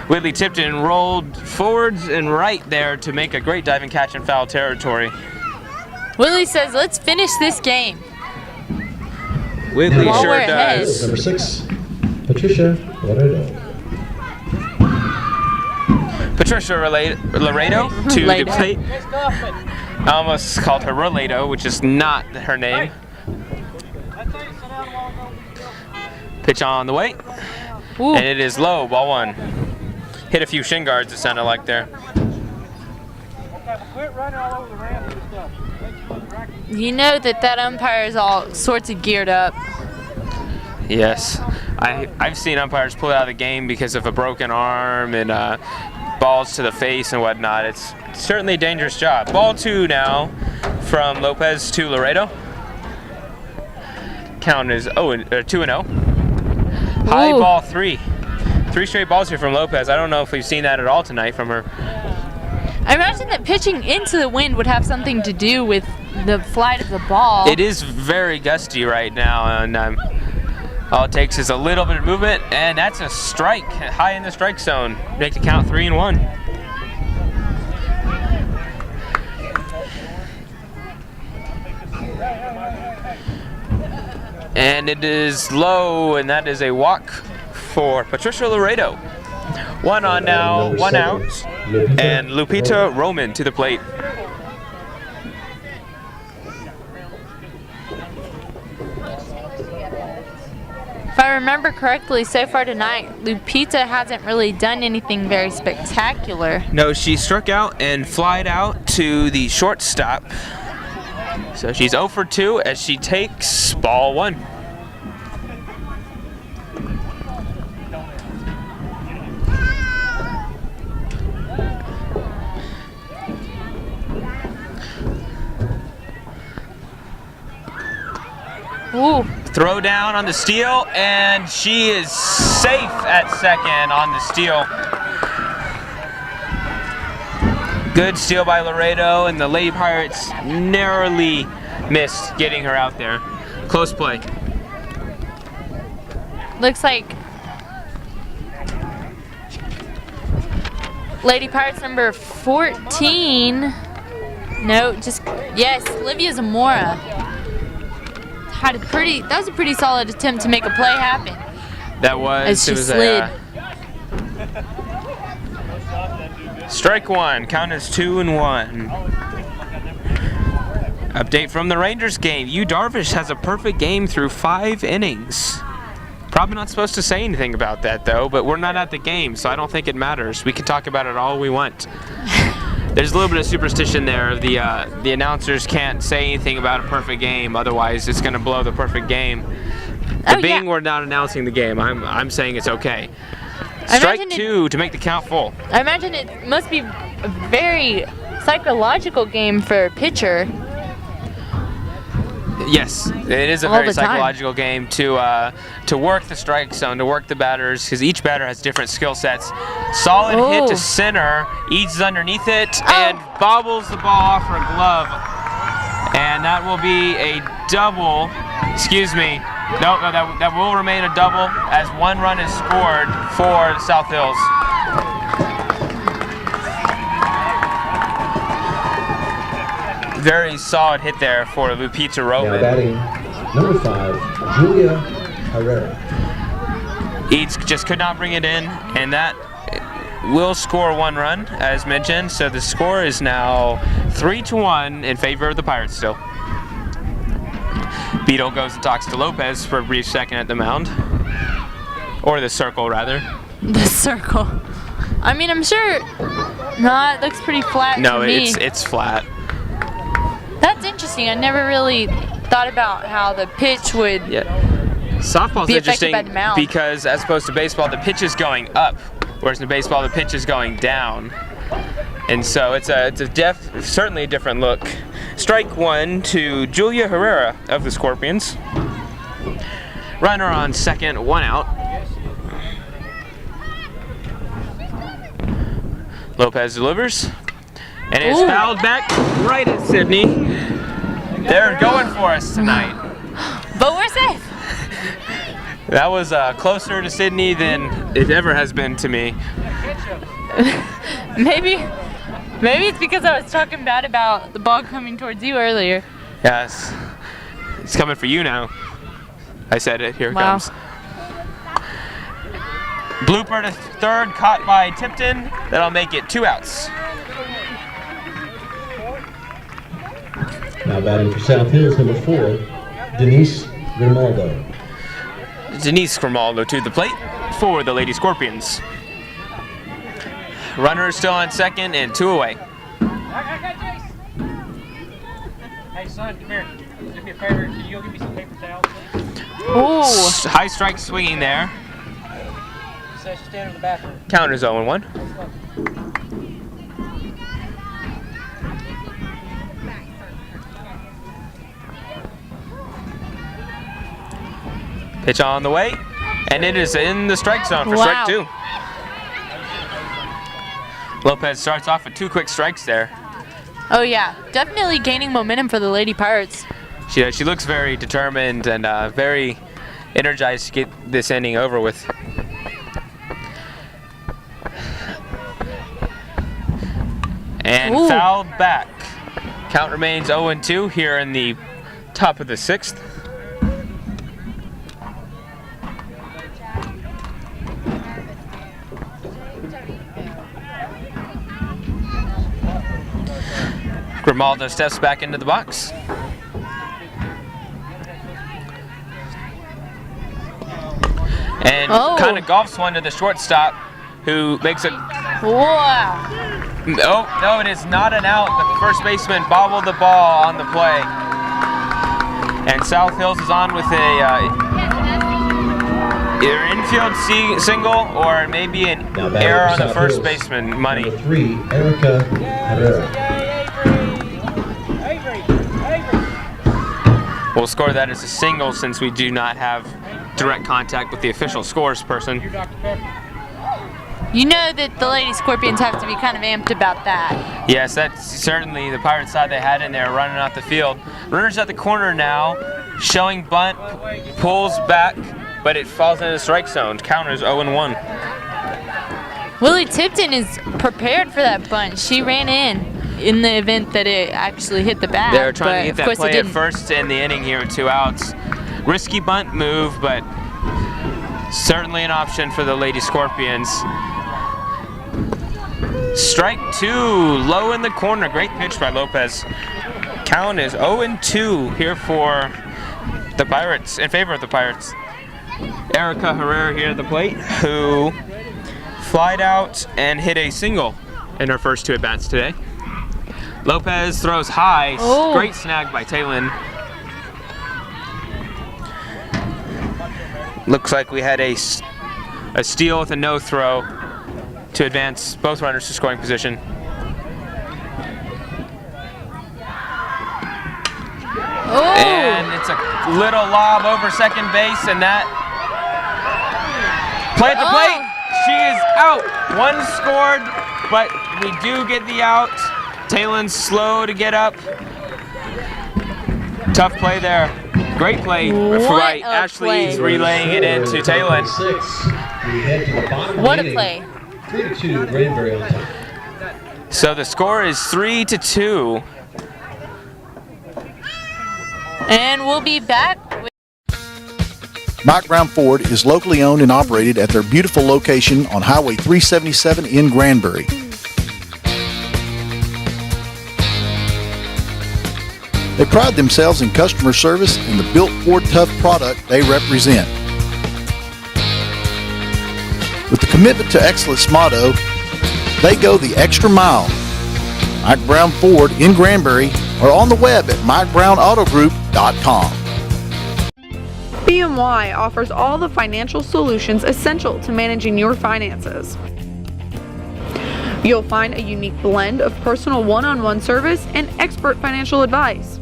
B: Whitley Tipton rolled forwards and right there to make a great diving catch in foul territory.
A: Willie says, let's finish this game.
B: Whitley
A: While
B: sure
A: we're
B: does.
J: Number 6, Patricia Laredo.
B: Patricia Laredo to the plate. I almost called her Rolado, which is not her name. Pitch on the way.
A: Ooh.
B: And it is low, ball 1. Hit a few shin guards, it sounded like there.
A: You know that umpire is all sorts of geared up.
B: Yes. I've seen umpires pull out of the game because of a broken arm and balls to the face and whatnot. It's certainly a dangerous job. Ball 2 now from Lopez to Laredo. Count is 2-0. High
A: Ooh.
B: ball 3. 3 straight balls here from Lopez. I don't know if we've seen that at all tonight from her.
A: I imagine that pitching into the wind would have something to do with the flight of the ball.
B: It is very gusty right now, and all it takes is a little bit of movement, and that's a strike, high in the strike zone. Make the count 3-1. And it is low, and that is a walk for Patricia Laredo. 1 on now, 1 out, and Lupita Roman to the plate.
A: If I remember correctly, so far tonight, Lupita hasn't really done anything very spectacular.
B: No, she struck out and flied out to the shortstop. So she's 0 for 2 as she takes ball 1.
A: Ooh.
B: Throw down on the steal, and she is safe at second on the steal. Good steal by Laredo, and the Lady Pirates narrowly missed getting her out there. Close play.
A: Looks like Lady Pirates number 14. No, just, yes, Olivia Zamora. That was a pretty solid attempt to make a play happen.
B: That was,
A: As she
B: it was
A: slid.
B: Strike one, count as 2-1. Update from the Rangers game. Darvish has a perfect game through 5 innings. Probably not supposed to say anything about that though, but we're not at the game, so I don't think it matters. We can talk about it all we want. There's a little bit of superstition there. The announcers can't say anything about a perfect game, otherwise it's gonna blow the perfect game. We're not announcing the game, I'm saying it's okay. Strike 2 to make the count full.
A: I imagine it must be a very psychological game for a pitcher.
B: Yes, it is a very psychological game to work the strike zone, to work the batters, because each batter has different skill sets. Solid hit to center, eases underneath it, and bobbles the ball off her glove. And that will be a double. Excuse me. No, that will remain a double as 1 run is scored for South Hills. Very solid hit there for Lupita Roman.
J: Now batting number 5, Julia Herrera.
B: Eads just could not bring it in, and that will score 1 run, as mentioned. So the score is now 3-1 in favor of the Pirates still. Beetle goes and talks to Lopez for a brief second at the mound. Or the circle, rather.
A: The circle. I mean, I'm sure. No, it looks pretty flat to me.
B: No, it's flat.
A: That's interesting. I never really thought about how the pitch would
B: Softball's
A: be affected
B: interesting
A: by the mound.
B: because as opposed to baseball, the pitch is going up, whereas in baseball, the pitch is going down. And so it's certainly a different look. Strike 1 to Julia Herrera of the Scorpions. Runner on second, 1 out. Lopez delivers, and it's fouled back right at Sydney. They're going for us tonight.
A: But we're safe.
B: That was closer to Sydney than it ever has been to me.
A: Maybe it's because I was talking bad about the ball coming towards you earlier.
B: Yes. It's coming for you now. I said it. Here it comes. Blooper to third, caught by Tipton. That'll make it 2 outs.
J: Now batting for South Hills, number 4, Denise Grimaldo.
B: Denise Grimaldo to the plate for the Lady Scorpions. Runner is still on second and 2 away.
K: Hey son, come here. Do me a favor. Can you go get me some paper towels?
B: Ooh. High strike swinging there.
K: She says she's standing in the bathroom.
B: Counter's 0-1. Pitch on the way, and it is in the strike zone for strike 2. Lopez starts off with 2 quick strikes there.
A: Oh yeah, definitely gaining momentum for the Lady Pirates.
B: She looks very determined and very energized to get this inning over with. And fouled back. Count remains 0-2 here in the top of the 6th. Grimaldo steps back into the box. And kind of golfs one to the shortstop, who makes a...
A: Wow.
B: No, it is not an out. The first baseman bobbled the ball on the play. And South Hills is on with either infield single or maybe an error on the first baseman money.
J: Number 3, Erica Herrera.
B: We'll score that as a single since we do not have direct contact with the official scores person.
A: You know that the Lady Scorpions have to be kind of amped about that.
B: Yes, that's certainly the Pirates thought they had in there, running out the field. Runner's at the corner now, showing bunt, pulls back, but it falls into the strike zone. Counters 0-1.
A: Willie Tipton is prepared for that bunt. She ran in the event that it actually hit the bat.
B: They're trying to get that play
A: at
B: first in the inning here with 2 outs. Risky bunt move, but certainly an option for the Lady Scorpions. Strike 2, low in the corner. Great pitch by Lopez. Count is 0-2 here for the Pirates, in favor of the Pirates. Erica Herrera here at the plate, who flied out and hit a single in her first 2 at-bats today. Lopez throws high.
A: Oh.
B: Great snag by Taylin. Looks like we had a steal with a no throw to advance both runners to scoring position.
A: Oh.
B: And it's a little lob over second base, and that play at the plate. She is out. 1 scored, but we do get the out. Taylor's slow to get up. Tough play there. Great play by Ashley. He's relaying it into Taylor.
A: What a play.
J: 3-2, Granbury on top.
B: So the score is 3-2.
A: And we'll be back with
G: Mike Brown Ford is locally owned and operated at their beautiful location on Highway 377 in Granbury. They pride themselves in customer service and the built Ford Tough product they represent. With the commitment to excellence motto, they go the extra mile. Mike Brown Ford in Granbury or on the web at MikeBrownAutoGroup.com.
C: BMY offers all the financial solutions essential to managing your finances. You'll find a unique blend of personal one-on-one service and expert financial advice.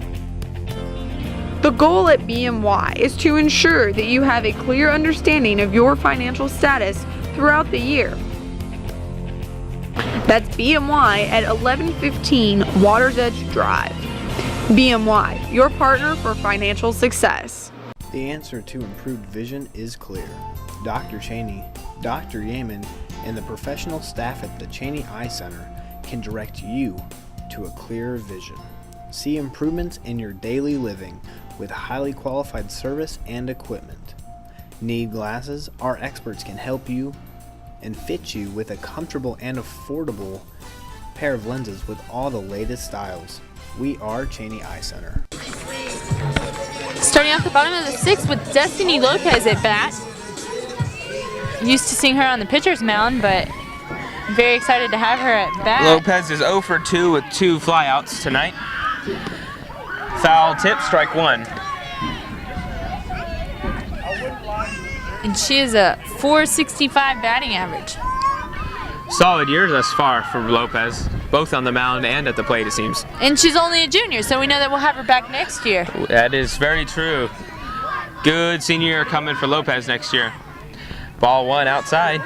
C: The goal at BMY is to ensure that you have a clear understanding of your financial status throughout the year. That's BMY at 1115 Waters Edge Drive. BMY, your partner for financial success.
H: The answer to improved vision is clear. Dr. Cheney, Dr. Yeaman, and the professional staff at the Cheney Eye Center can direct you to a clearer vision. See improvements in your daily living with highly qualified service and equipment. Need glasses? Our experts can help you and fit you with a comfortable and affordable pair of lenses with all the latest styles. We are Cheney Eye Center.
A: starting off the bottom of the 6th with Destiny Lopez at bat. Used to seeing her on the pitcher's mound, but very excited to have her at bat.
B: Lopez is 0 for 2 with 2 flyouts tonight. Foul tip, strike 1.
A: And she is a .465 batting average.
B: Solid year thus far for Lopez, both on the mound and at the plate, it seems.
A: And she's only a junior, so we know that we'll have her back next year.
B: That is very true. Good senior year coming for Lopez next year. Ball 1 outside.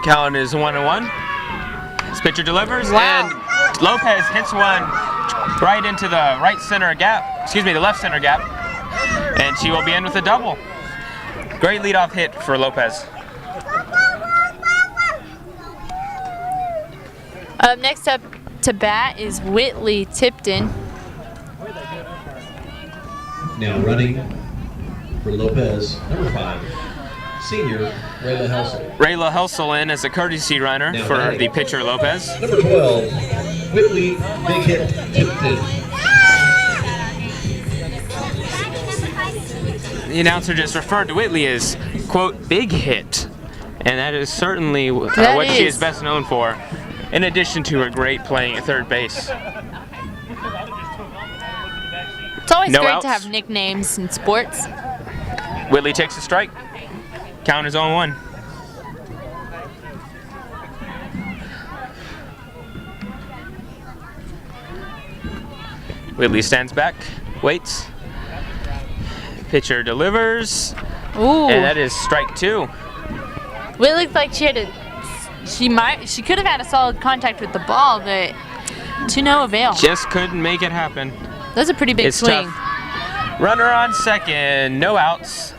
B: Count is 1-1. This pitcher delivers, and Lopez hits one right into the right center gap, the left center gap, and she will be in with a double. Great leadoff hit for Lopez.
A: Next up to bat is Whitley Tipton.
J: Now running for Lopez, number 5, senior Rayla Helsel.
B: Rayla Helsel in as a courtesy runner
J: now
B: for
J: batting.
B: the pitcher Lopez.
J: Number 12, Whitley Big Hit Tipton.
B: The announcer just referred to Whitley as, quote, big hit. And that is certainly what she is best known for, in addition to her great playing at third base.
A: It's always
B: No
A: great
B: outs.
A: to have nicknames in sports.
B: Whitley takes a strike. Count is 0-1. Whitley stands back, waits. Pitcher delivers.
A: Ooh.
B: And that is strike 2.
A: Well, it looked like she could have had a solid contact with the ball, but to no avail.
B: Just couldn't make it happen.
A: That's a pretty big swing.
B: Tough. Runner on second, no outs.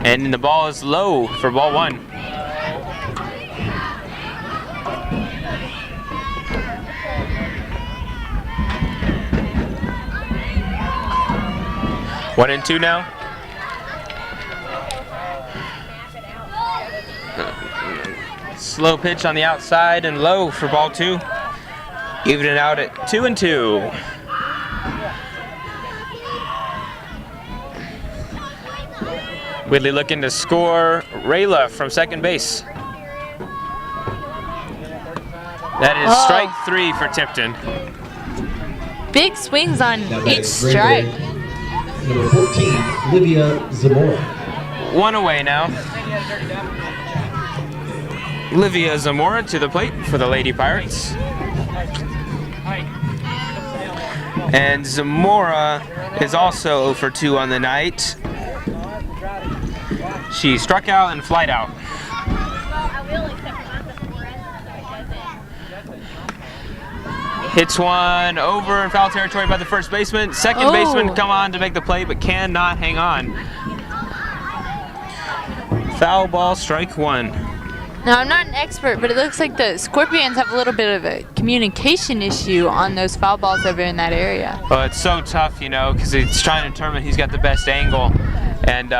B: And the ball is low for ball 1. One and 2 now. Slow pitch on the outside and low for ball 2. Even it out at 2 and 2. Whitley looking to score. Rayla from second base. That is strike 3 for Tipton.
A: Big swings on each strike.
J: Number 14, Livia Zamora.
B: 1 away now. Livia Zamora to the plate for the Lady Pirates. And Zamora is also 0 for 2 on the night. She struck out and flied out. Hits one over in foul territory by the first baseman. Second baseman come on to make the play, but cannot hang on. Foul ball, strike 1.
A: Now, I'm not an expert, but it looks like the Scorpions have a little bit of a communication issue on those foul balls over in that area.
B: Well, it's so tough, you know, because it's trying to determine who's got the best angle. And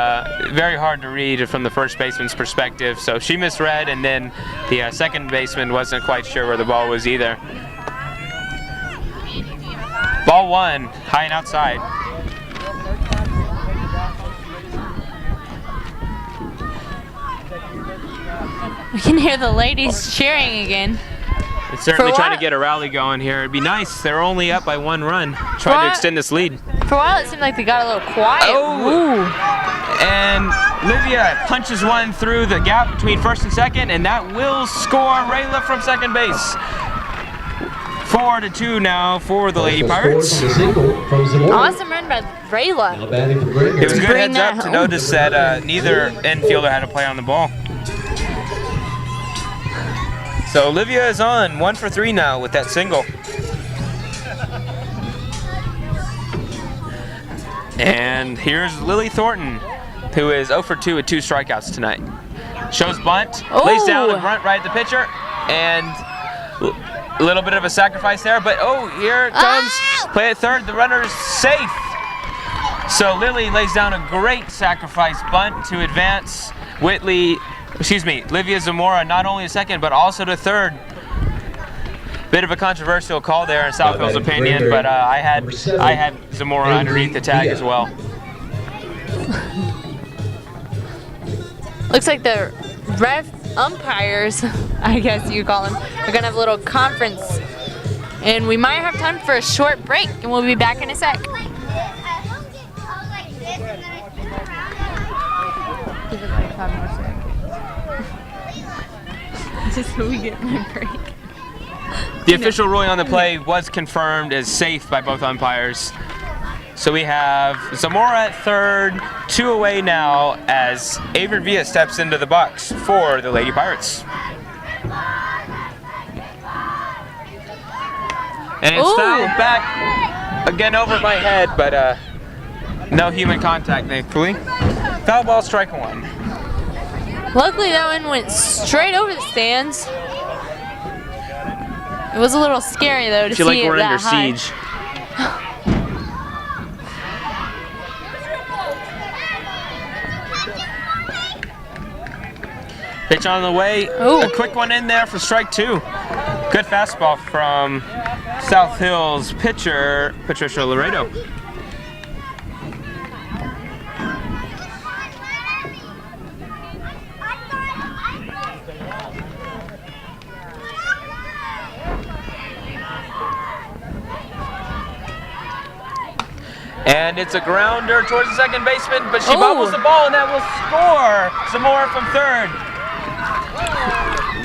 B: very hard to read from the first baseman's perspective. So she misread, and then the second baseman wasn't quite sure where the ball was either. Ball 1, high and outside.
A: We can hear the ladies cheering again.
B: It's certainly trying to get a rally going here. It'd be nice. They're only up by 1 run. Trying to extend this lead.
A: For a while, it seemed like they got a little quiet.
B: Oh! And Livia punches one through the gap between first and second, and that will score Rayla from second base. 4-2 now for the Lady Pirates.
A: Awesome run by Rayla.
B: It was a good heads up to notice that neither infielder had a play on the ball. So Olivia is on 1 for 3 now with that single. And here's Lily Thornton, who is 0 for 2 with 2 strikeouts tonight. Shows bunt, lays down the grunt right at the pitcher, and a little bit of a sacrifice there, but here it comes. Play at third, the runner is safe. So Lily lays down a great sacrifice bunt to advance Livia Zamora not only to second, but also to third. Bit of a controversial call there in Southfield's opinion, but I had Zamora underneath the tag as well.
A: Looks like the umpires, I guess you call them, are gonna have a little conference, and we might have time for a short break, and we'll be back in a sec. Give it like 5 more seconds. Just so we get my break.
B: The official ruling on the play was confirmed as safe by both umpires. So we have Zamora at third, 2 away now as Avery Villa steps into the box for the Lady Pirates. And it's fouled back again over my head, but no human contact, thankfully. Foul ball, strike 1.
A: Luckily, that one went straight over the stands. It was a little scary though to see it that high. I feel like we're under siege. Pitch on the way. A quick one in there for strike 2. Good fastball from South Hills pitcher Patricia Laredo. And it's a grounder towards the second baseman, but she bobbles the ball, and that will score Zamora from third.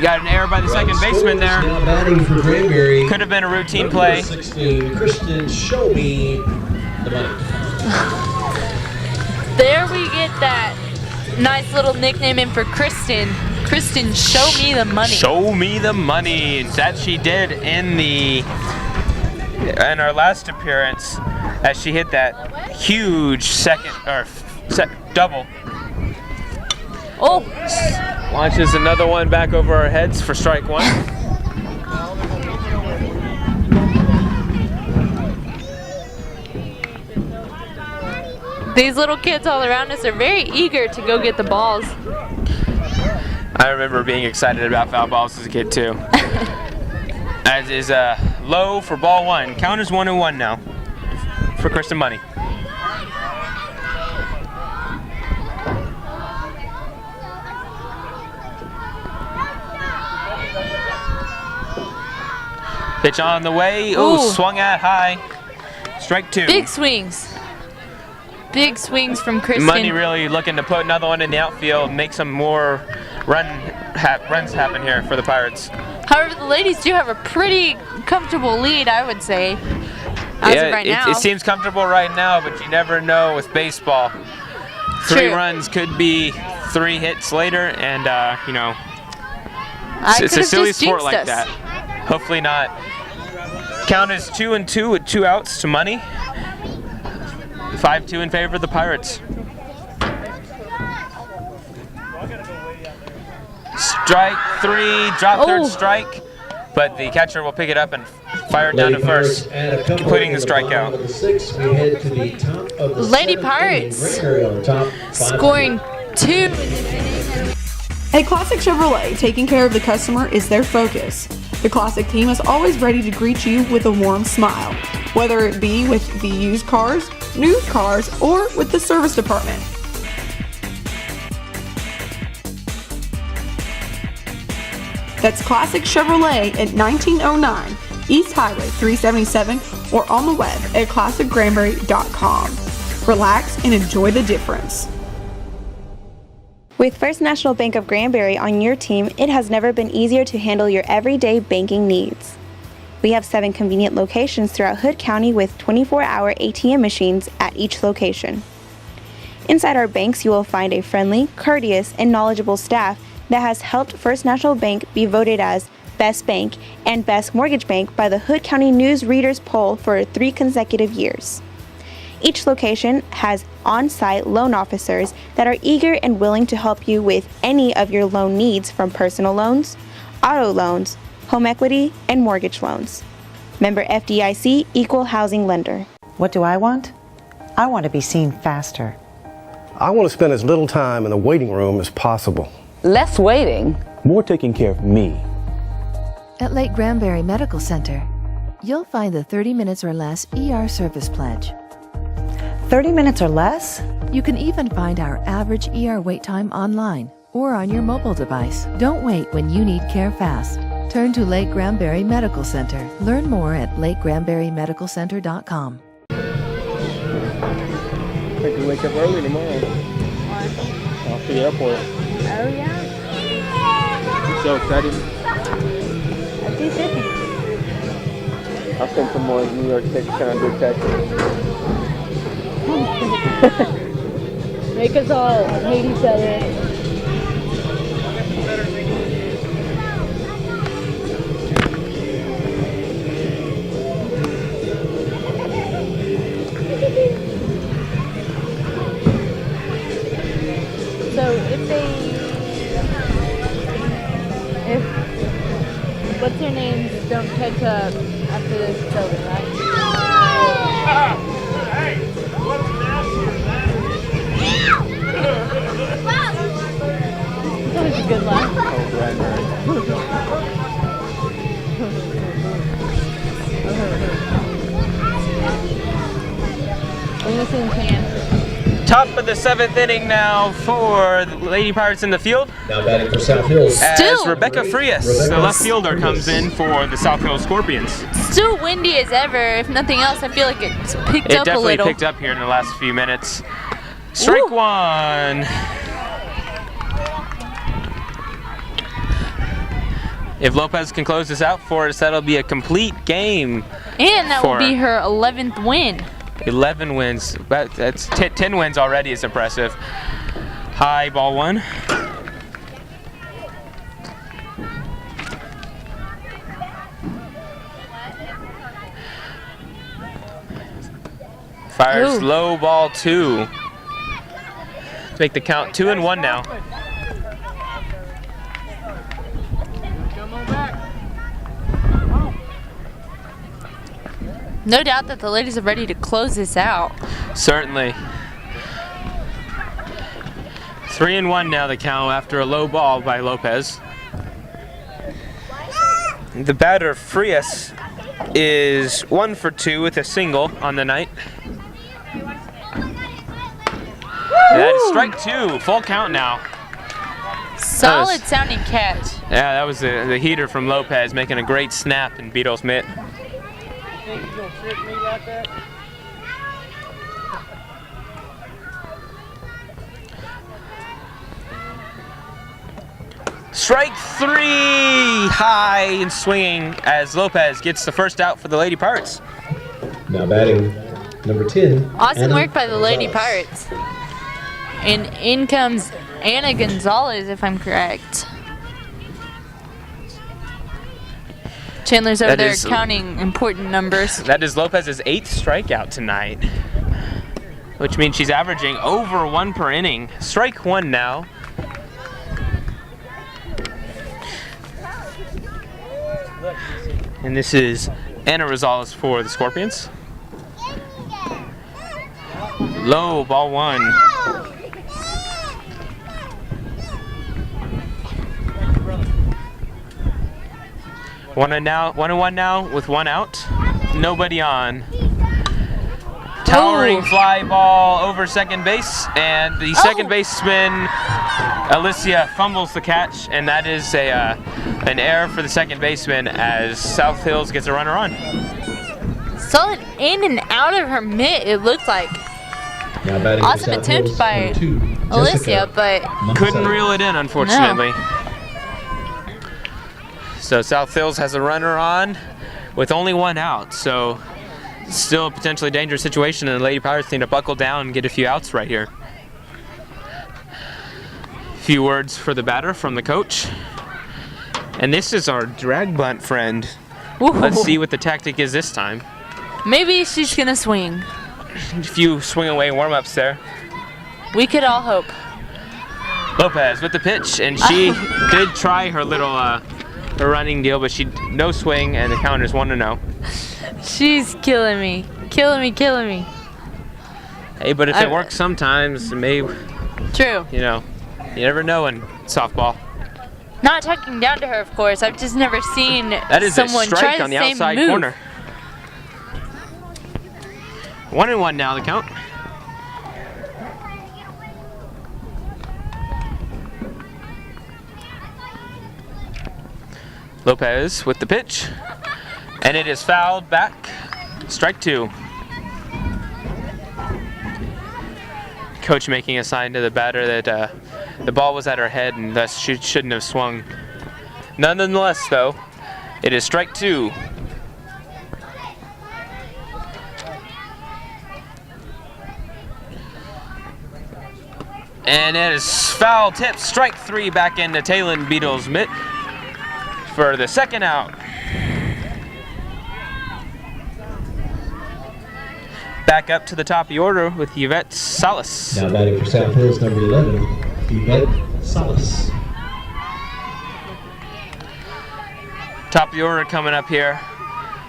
B: got an error by the second baseman there.
J: Now batting for Granbury.
B: Could have been a routine play.
J: 16, Kristen, show me the money.
A: There we get that nice little nickname in for Kristen. Kristen, show me the money.
B: Show me the money. That she did in our last appearance, as she hit that huge double.
A: Oh!
B: Launches another one back over our heads for strike one.
A: These little kids all around us are very eager to go get the balls.
B: I remember being excited about foul balls as a kid too. As is low for ball one. Count is 1-1 now for Kristen Money. Pitch on the way. Oh, swung at high. Strike two.
A: Big swings. Big swings from Kristen.
B: Money really looking to put another one in the outfield, make some more runs happen here for the Pirates.
A: However, the ladies do have a pretty comfortable lead, I would say, as of right now.
B: It seems comfortable right now, but you never know with baseball. Three runs could be 3 hits later, and you know, it's a silly sport like that. Hopefully not. Count is 2-2 with 2 outs to Money. 5-2 in favor of the Pirates. Strike 3, drop third strike, but the catcher will pick it up and fire it down to first, completing the strikeout.
A: Lady Pirates scoring 2.
C: At Classic Chevrolet, taking care of the customer is their focus. The Classic team is always ready to greet you with a warm smile, whether it be with the used cars, new cars, or with the service department. That's Classic Chevrolet at 1909 East Highway 377 or on the web at classicgranbury.com. Relax and enjoy the difference.
D: With First National Bank of Granbury on your team, it has never been easier to handle your everyday banking needs. We have 7 convenient locations throughout Hood County with 24-hour ATM machines at each location. Inside our banks, you will find a friendly, courteous, and knowledgeable staff that has helped First National Bank be voted as Best Bank and Best Mortgage Bank by the Hood County News Readers Poll for 3 consecutive years. Each location has on-site loan officers that are eager and willing to help you with any of your loan needs, from personal loans, auto loans, home equity, and mortgage loans. Member FDIC, Equal Housing Lender.
E: What do I want? I want to be seen faster.
F: I want to spend as little time in the waiting room as possible.
L: Less waiting.
N: More taking care of me.
I: At Lake Granbury Medical Center, you'll find the 30 minutes or less ER service pledge.
E: 30 minutes or less?
I: You can even find our average ER wait time online or on your mobile device. Don't wait when you need care fast. Turn to Lake Granbury Medical Center. Learn more at lakegranburymedicalcenter.com.
K: I can wake up early tomorrow. Off to the airport.
M: Oh, yeah?
K: I'm so excited.
M: That's easy.
K: I'll send some more New York City kind of good texts.
M: Make us all hate each other.
A: So if what's their names don't catch up after this, it's over, right?
K: Hey, what's
A: That was a good laugh. Bring us in, Cam.
B: Top of the 7th inning now for the Lady Pirates in the field.
J: Now batting for South Hills.
B: As Rebecca Frias, the left fielder, comes in for the South Hills Scorpions.
A: Still windy as ever. If nothing else, I feel like it's picked
B: It
A: up a
B: definitely
A: little.
B: picked up here in the last few minutes. Strike one. If Lopez can close this out for us, that'll be a complete game.
A: And that will be her 11th win.
B: 11 wins. That's 10 wins already is impressive. High ball one. Fires low ball two. To make the count 2-1 now.
A: No doubt that the ladies are ready to close this out.
B: Certainly. 3-1 now the count after a low ball by Lopez. The batter Frias is 1 for 2 with a single on the night. That is strike 2, full count now.
A: Solid sounding catch.
B: Yeah, that was the heater from Lopez making a great snap in Beatles' mitt.
K: Think you're gonna trick me like that?
B: Strike 3, high and swinging as Lopez gets the first out for the Lady Pirates.
J: Now batting number 10.
A: Awesome work by the Lady Pirates. And in comes Anna Gonzalez, if I'm correct. Chandler's over there counting important numbers.
B: That is Lopez's 8th strikeout tonight, which means she's averaging over 1 per inning. Strike 1 now. And this is Anna Rosales for the Scorpions. Low, ball 1. 1-1 now with 1 out. Nobody on. Towering fly ball over second base, and the second baseman Alicia fumbles the catch, and that is an error for the second baseman as South Hills gets a runner on.
A: Solid in and out of her mitt, it looked like. Awesome attempt by Alicia, but
B: couldn't reel it in, unfortunately. No. So South Hills has a runner on with only 1 out, so still a potentially dangerous situation, and the Lady Pirates need to buckle down and get a few outs right here. A few words for the batter from the coach. And this is our drag bunt friend. Ooh. Let's see what the tactic is this time.
A: Maybe she's gonna swing.
B: A few swing away warm-ups there.
A: We could all hope.
B: Lopez with the pitch, and she did try her little her running deal, but no swing, and the count is 1-0.
A: She's killing me. Killing me.
B: Hey, but if it works sometimes, it may.
A: True.
B: You know, you never know in softball.
A: Not talking down to her, of course. I've just never seen
B: that is
A: someone
B: a strike
A: try
B: on the
A: same
B: outside
A: move.
B: corner. 1-1 now the count. Lopez with the pitch, and it is fouled back. Strike 2. Coach making a sign to the batter that the ball was at her head and thus she shouldn't have swung. Nonetheless, though, it is strike 2. And it is foul tip. Strike 3 back into Talon Beatles' mitt for the second out. Back up to the top of the order with Yvette Salas.
J: Now batting for South Hills, number 11, Yvette Salas.
B: Top of the order coming up here.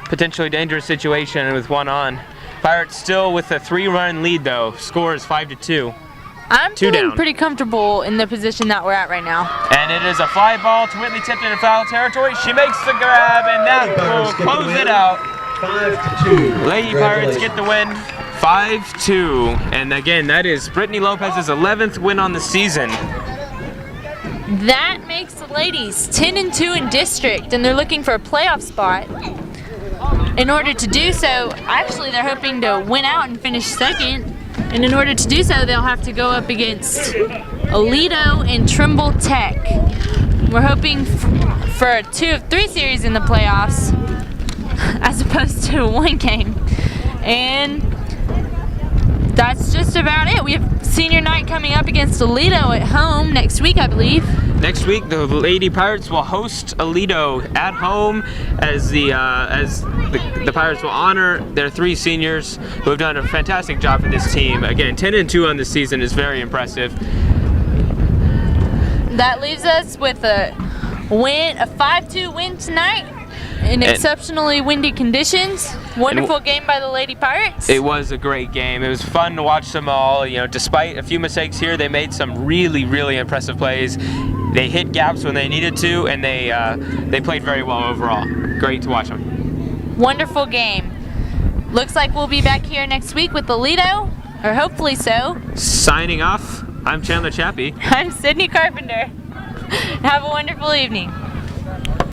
B: Potentially dangerous situation with 1 on. Pirates still with a 3-run lead though. Score is 5-2.
A: I'm feeling pretty comfortable in the position that we're at right now.
B: And it is a fly ball to Whitley Tipton in foul territory. She makes the grab, and that will close it out.
J: 5-2.
B: Lady Pirates get the win, 5-2. And again, that is Brittany Lopez's 11th win on the season.
A: That makes the ladies 10-2 in district, and they're looking for a playoff spot. In order to do so, actually they're hoping to win out and finish second. And in order to do so, they'll have to go up against Aledo and Trimble Tech. We're hoping for 2 of 3 series in the playoffs as opposed to 1 game. And that's just about it. We have senior night coming up against Aledo at home next week, I believe.
B: Next week, the Lady Pirates will host Aledo at home as the Pirates will honor their 3 seniors who have done a fantastic job for this team. Again, 10-2 on the season is very impressive.
A: That leaves us with a 5-2 win tonight in exceptionally windy conditions. Wonderful game by the Lady Pirates.
B: It was a great game. It was fun to watch them all. You know, despite a few mistakes here, they made some really, really impressive plays. They hit gaps when they needed to, and they played very well overall. Great to watch them.
A: Wonderful game. Looks like we'll be back here next week with Aledo, or hopefully so.
B: Signing off, I'm Chandler Chappie.
A: I'm Sydney Carpenter. Have a wonderful evening.